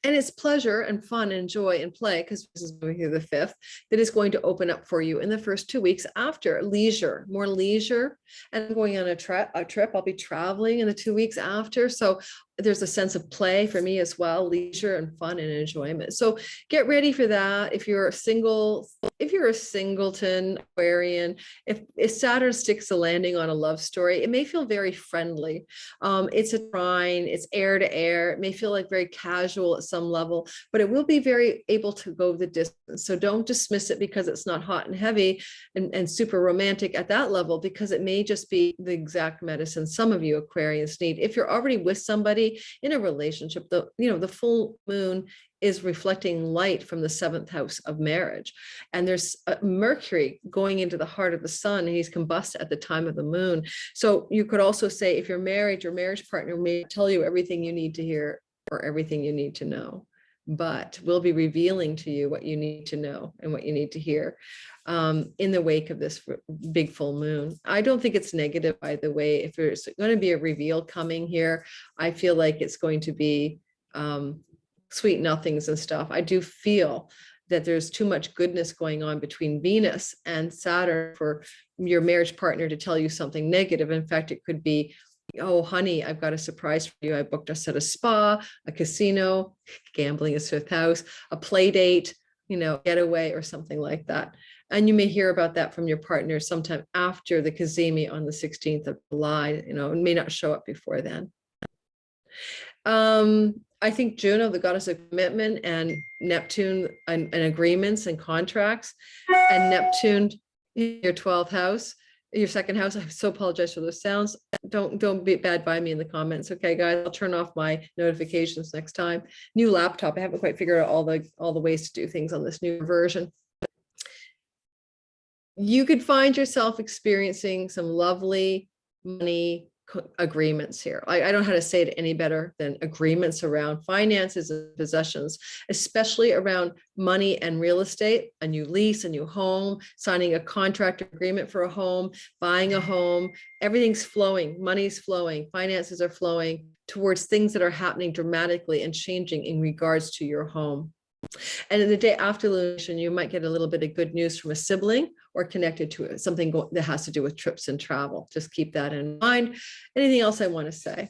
it's pleasure and fun and joy and play, because this is moving through the 5th, that is going to open up for you in the first 2 weeks after. Leisure, more leisure. And I'm going on a trip. I'll be traveling in the 2 weeks after. So there's a sense of play for me as well, leisure and fun and enjoyment. So get ready for that. If you're single, if you're a singleton Aquarian, if Saturn sticks the landing on a love story, it may feel very friendly. It's a trine, it's air to air. It may feel like very casual at some level, but it will be very able to go the distance. So don't dismiss it because it's not hot and heavy and super romantic at that level, because it may just be the exact medicine some of you Aquarians need. If you're already with somebody in a relationship, the full moon is reflecting light from the 7th house of marriage, and there's Mercury going into the heart of the sun, and he's combust at the time of the moon. So you could also say, if you're married, your marriage partner may tell you everything you need to hear or everything you need to know, but we'll be revealing to you what you need to know and what you need to hear in the wake of this big full moon. I don't think it's negative, by the way. If there's going to be a reveal coming here, I feel like it's going to be sweet nothings and stuff. I do feel that there's too much goodness going on between Venus and Saturn for your marriage partner to tell you something negative. In fact, it could be, oh, honey, I've got a surprise for you. I booked us at a spa, a casino, gambling is 5th house, a play date, getaway or something like that. And you may hear about that from your partner sometime after the Cazimi on the 16th of July. It may not show up before then. I think Juno, the goddess of commitment, and Neptune and agreements and contracts, and Neptune in your 12th house, your 2nd house. I so apologize for those sounds. Don't be bad by me in the comments. Okay, guys, I'll turn off my notifications next time. New laptop. I haven't quite figured out all the ways to do things on this new version. you could find yourself experiencing some lovely money agreements here. I don't know how to say it any better than agreements around finances and possessions, especially around money and real estate, a new lease, a new home, signing a contract agreement for a home, buying a home. Everything's flowing, money's flowing, finances are flowing towards things that are happening dramatically and changing in regards to your home. And in the day after lunation, you might get a little bit of good news from a sibling or connected to something that has to do with trips and travel. Just keep that in mind. Anything else I want to say?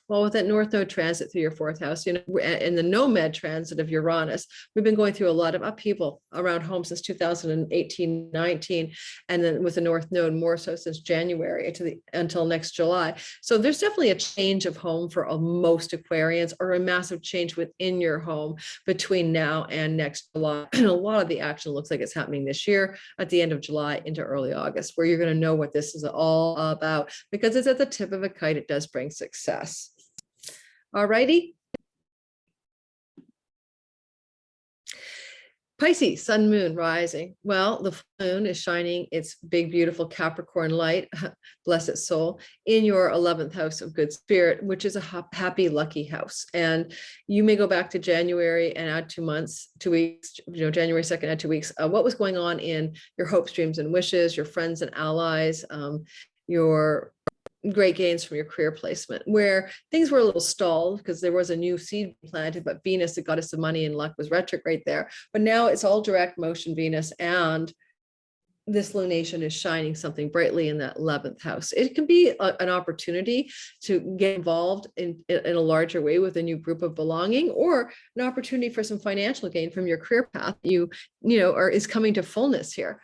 Well, with that North Node transit through your fourth house, in the nomad transit of Uranus, we've been going through a lot of upheaval around home since 2018, 19, and then with the North Node more so since January until next July. So there's definitely a change of home for most Aquarians, or a massive change within your home between now and next July. And a lot of the action looks like it's happening this year at the end of July into early August, where you're going to know what this is all about, because it's at the tip of a kite. It does bring success. All righty. Pisces, sun, moon, rising. Well, the moon is shining its big, beautiful Capricorn light, bless its soul, in your 11th house of good spirit, which is a happy, lucky house. And you may go back to January and add 2 months, 2 weeks, January 2nd, add 2 weeks. What was going on in your hopes, dreams, and wishes, your friends and allies, your great gains from your career placement, where things were a little stalled because there was a new seed planted, but Venus, that got us the money and luck, was retrograde there. But now it's all direct motion Venus, and this lunation is shining something brightly in that 11th house. It can be an opportunity to get involved in a larger way with a new group of belonging, or an opportunity for some financial gain from your career path is coming to fullness here.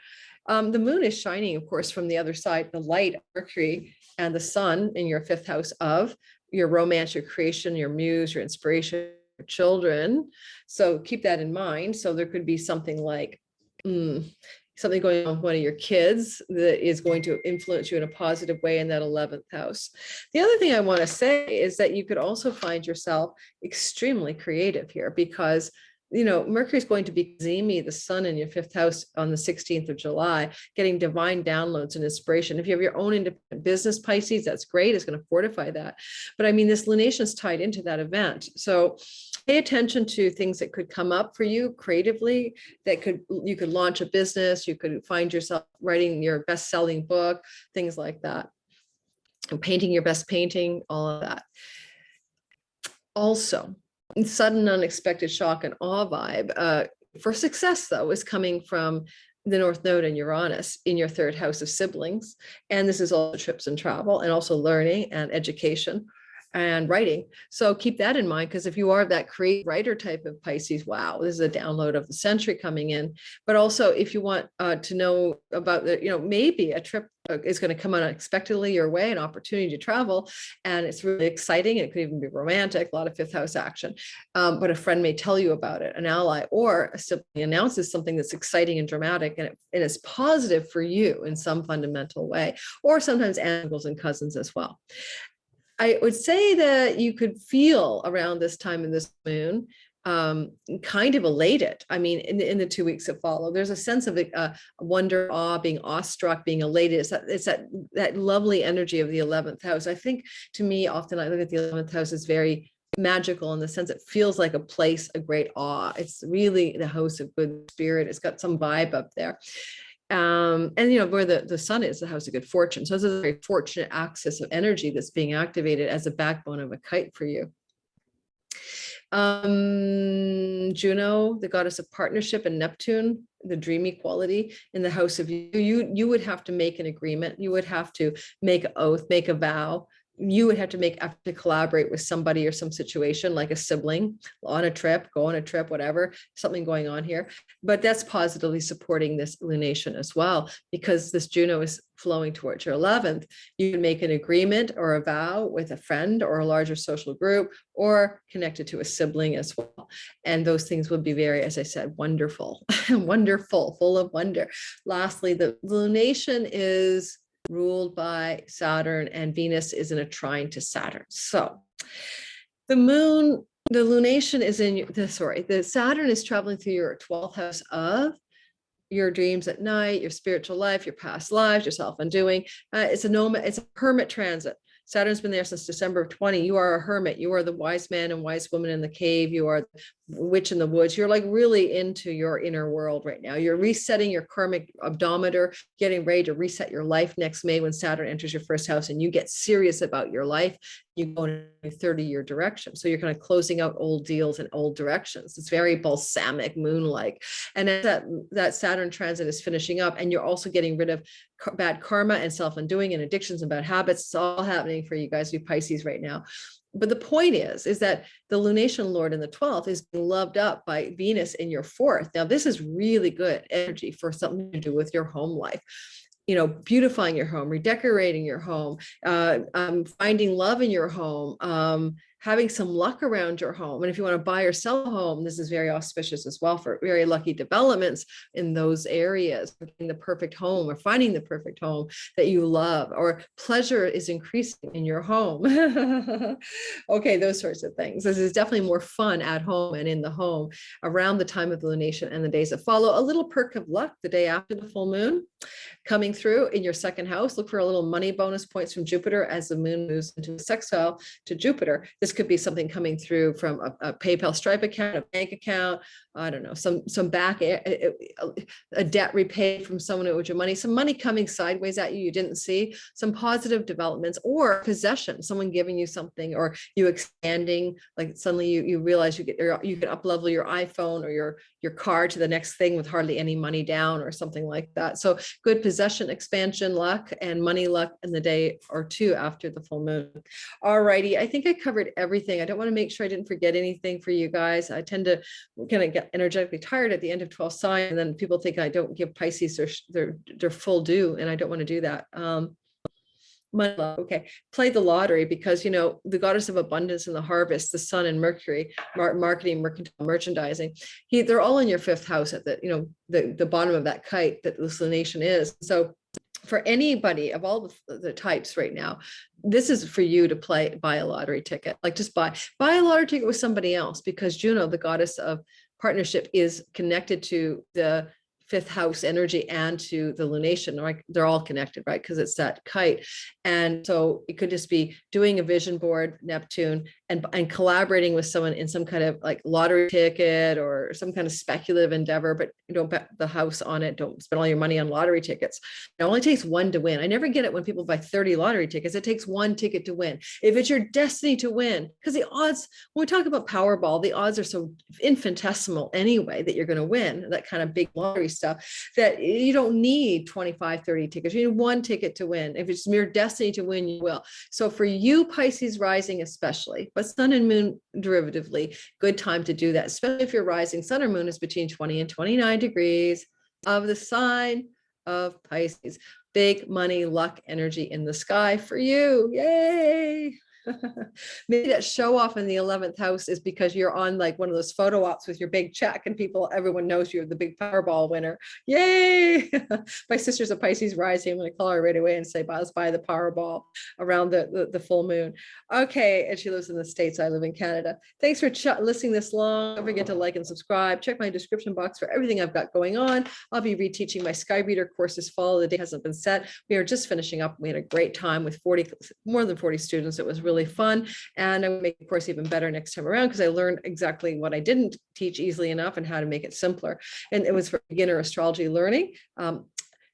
The moon is shining, of course, from the other side, the light, Mercury, and the sun in your 5th house of your romance, your creation, your muse, your inspiration, your children. So keep that in mind. So there could be something like something going on with one of your kids that is going to influence you in a positive way in that 11th house. The other thing I want to say is that you could also find yourself extremely creative here, because Mercury is going to be Zimi, the sun in your 5th house on the 16th of July, getting divine downloads and inspiration. If you have your own independent business, Pisces, that's great. It's going to fortify that. But I mean, this lunation is tied into that event. So pay attention to things that could come up for you creatively, you could launch a business, you could find yourself writing your best-selling book, things like that. And painting your best painting, all of that. Also, sudden unexpected shock and awe vibe for success, though, is coming from the North Node and Uranus in your 3rd house of siblings. And this is also trips and travel, and also learning and education and writing. So keep that in mind, because if you are that creative writer type of Pisces, wow, this is a download of the century coming in. But also, if you want to know about maybe a trip is going to come unexpectedly your way, an opportunity to travel, and it's really exciting. It could even be romantic, a lot of 5th house action. But a friend may tell you about it, an ally, or a sibling announces something that's exciting and dramatic, and it's positive for you in some fundamental way, or sometimes uncles and cousins as well. I would say that you could feel around this time in this moon kind of elated. I mean, in the 2 weeks that follow, there's a sense of wonder, awe, being awestruck, being elated. It's that lovely energy of the 11th house. I think, to me, often I look at the 11th house as very magical in the sense it feels like a place of great awe. It's really the house of good spirit. It's got some vibe up there. And where the sun is the house of good fortune. So this is a very fortunate axis of energy that's being activated as a backbone of a kite for you. Juno, the goddess of partnership, and Neptune, the dreamy quality, in the house of you would have to make an agreement. You would have to make an oath, make a vow. You would have to make effort to collaborate with somebody or some situation, like a sibling, on a trip, go on a trip, whatever, something going on here. But that's positively supporting this lunation as well, because this Juno is flowing towards your 11th. You can make an agreement or a vow with a friend or a larger social group, or connected to a sibling as well. And those things would be very, as I said, wonderful, wonderful, full of wonder. Lastly, the lunation is ruled by Saturn, and Venus is in a trine to Saturn. So the lunation is the Saturn is traveling through your 12th house of your dreams at night, your spiritual life, your past lives, your self-undoing. It's a hermit transit. Saturn's been there since December of 20. You are a hermit. You are the wise man and wise woman in the cave. You are the witch in the woods. You're like really into your inner world right now. You're resetting your karmic odometer, getting ready to reset your life next May when Saturn enters your first house and you get serious about your life. You go in a 30-year direction. So you're kind of closing out old deals and old directions. It's very balsamic, moon-like. And as that Saturn transit is finishing up, and you're also getting rid of bad karma and self-undoing and addictions and bad habits. It's all happening for you guys who Pisces right now. But the point is that the lunation lord in the 12th is being loved up by Venus in your 4th. Now, this is really good energy for something to do with your home life. You know, beautifying your home, redecorating your home, finding love in your home, having some luck around your home. And if you want to buy or sell a home, this is very auspicious as well for very lucky developments in those areas, getting the perfect home or finding the perfect home that you love, or pleasure is increasing in your home. Okay, those sorts of things. This is definitely more fun at home and in the home around the time of the lunation and the days that follow. A little perk of luck the day after the full moon coming through in your second house. Look for a little money bonus points from Jupiter as the moon moves into a sextile to Jupiter. This could be something coming through from a PayPal Stripe account, a bank account, I don't know, some back, a debt repaid from someone who owed you money, some money coming sideways at you didn't see, some positive developments, or possession, someone giving you something, or you expanding, like suddenly you realize you can up level your iPhone or your car to the next thing with hardly any money down or something like that. So good possession, expansion, luck, and money luck in the day or two after the full moon. All righty, I think I covered everything. I don't want to make sure I didn't forget anything for you guys. I tend to kind of get energetically tired at the end of 12 sign, and then people think I don't give Pisces their full due, and I don't want to do that. Money luck. Okay, play the lottery, because you know the goddess of abundance and the harvest, the sun and Mercury, marketing, merchandising, they're all in your 5th house at the bottom of that kite that this lunation is. So for anybody of all the types right now, this is for you to buy a lottery ticket. Like just buy a lottery ticket with somebody else, because Juno, the goddess of partnership, is connected to the 5th house energy and to the lunation, right? They're all connected, right? Because it's that kite. And so it could just be doing a vision board, Neptune, and collaborating with someone in some kind of like lottery ticket or some kind of speculative endeavor, but you don't bet the house on it. Don't spend all your money on lottery tickets. It only takes one to win. I never get it when people buy 30 lottery tickets. It takes one ticket to win. If it's your destiny to win, because the odds, when we talk about Powerball, the odds are so infinitesimal anyway that you're going to win that kind of big lottery stuff, that you don't need 25, 30 tickets. You need one ticket to win. If it's your destiny to win, you will. So for you, Pisces rising especially, but sun and moon derivatively, good time to do that, especially if your rising sun or moon is between 20 and 29 degrees of the sign of Pisces. Big money, luck, energy in the sky for you. Yay! Maybe that show off in the 11th house is because you're on like one of those photo ops with your big check and everyone knows you're the big Powerball winner. Yay! My sister's a Pisces rising. I'm going to call her right away and say, let's buy the Powerball around the full moon. Okay. And she lives in the States. I live in Canada. Thanks for listening this long. Don't forget to like and subscribe. Check my description box for everything I've got going on. I'll be reteaching my Sky Reader course this fall. The date hasn't been set. We are just finishing up. We had a great time with more than 40 students. It was really fun, and I will make the course even better next time around, because I learned exactly what I didn't teach easily enough and how to make it simpler. And it was for beginner astrology learning.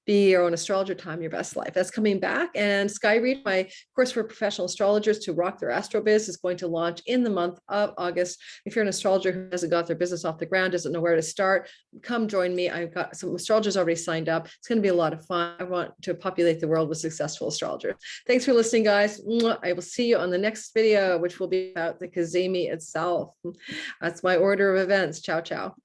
Be your own astrologer, time your best life. That's coming back. And Skyread, my course for professional astrologers to rock their astrobiz, is going to launch in the month of August. If you're an astrologer who hasn't got their business off the ground, doesn't know where to start, come join me. I've got some astrologers already signed up. It's going to be a lot of fun. I want to populate the world with successful astrologers. Thanks for listening, guys. I will see you on the next video, which will be about the Cazimi itself. That's my order of events. Ciao, ciao.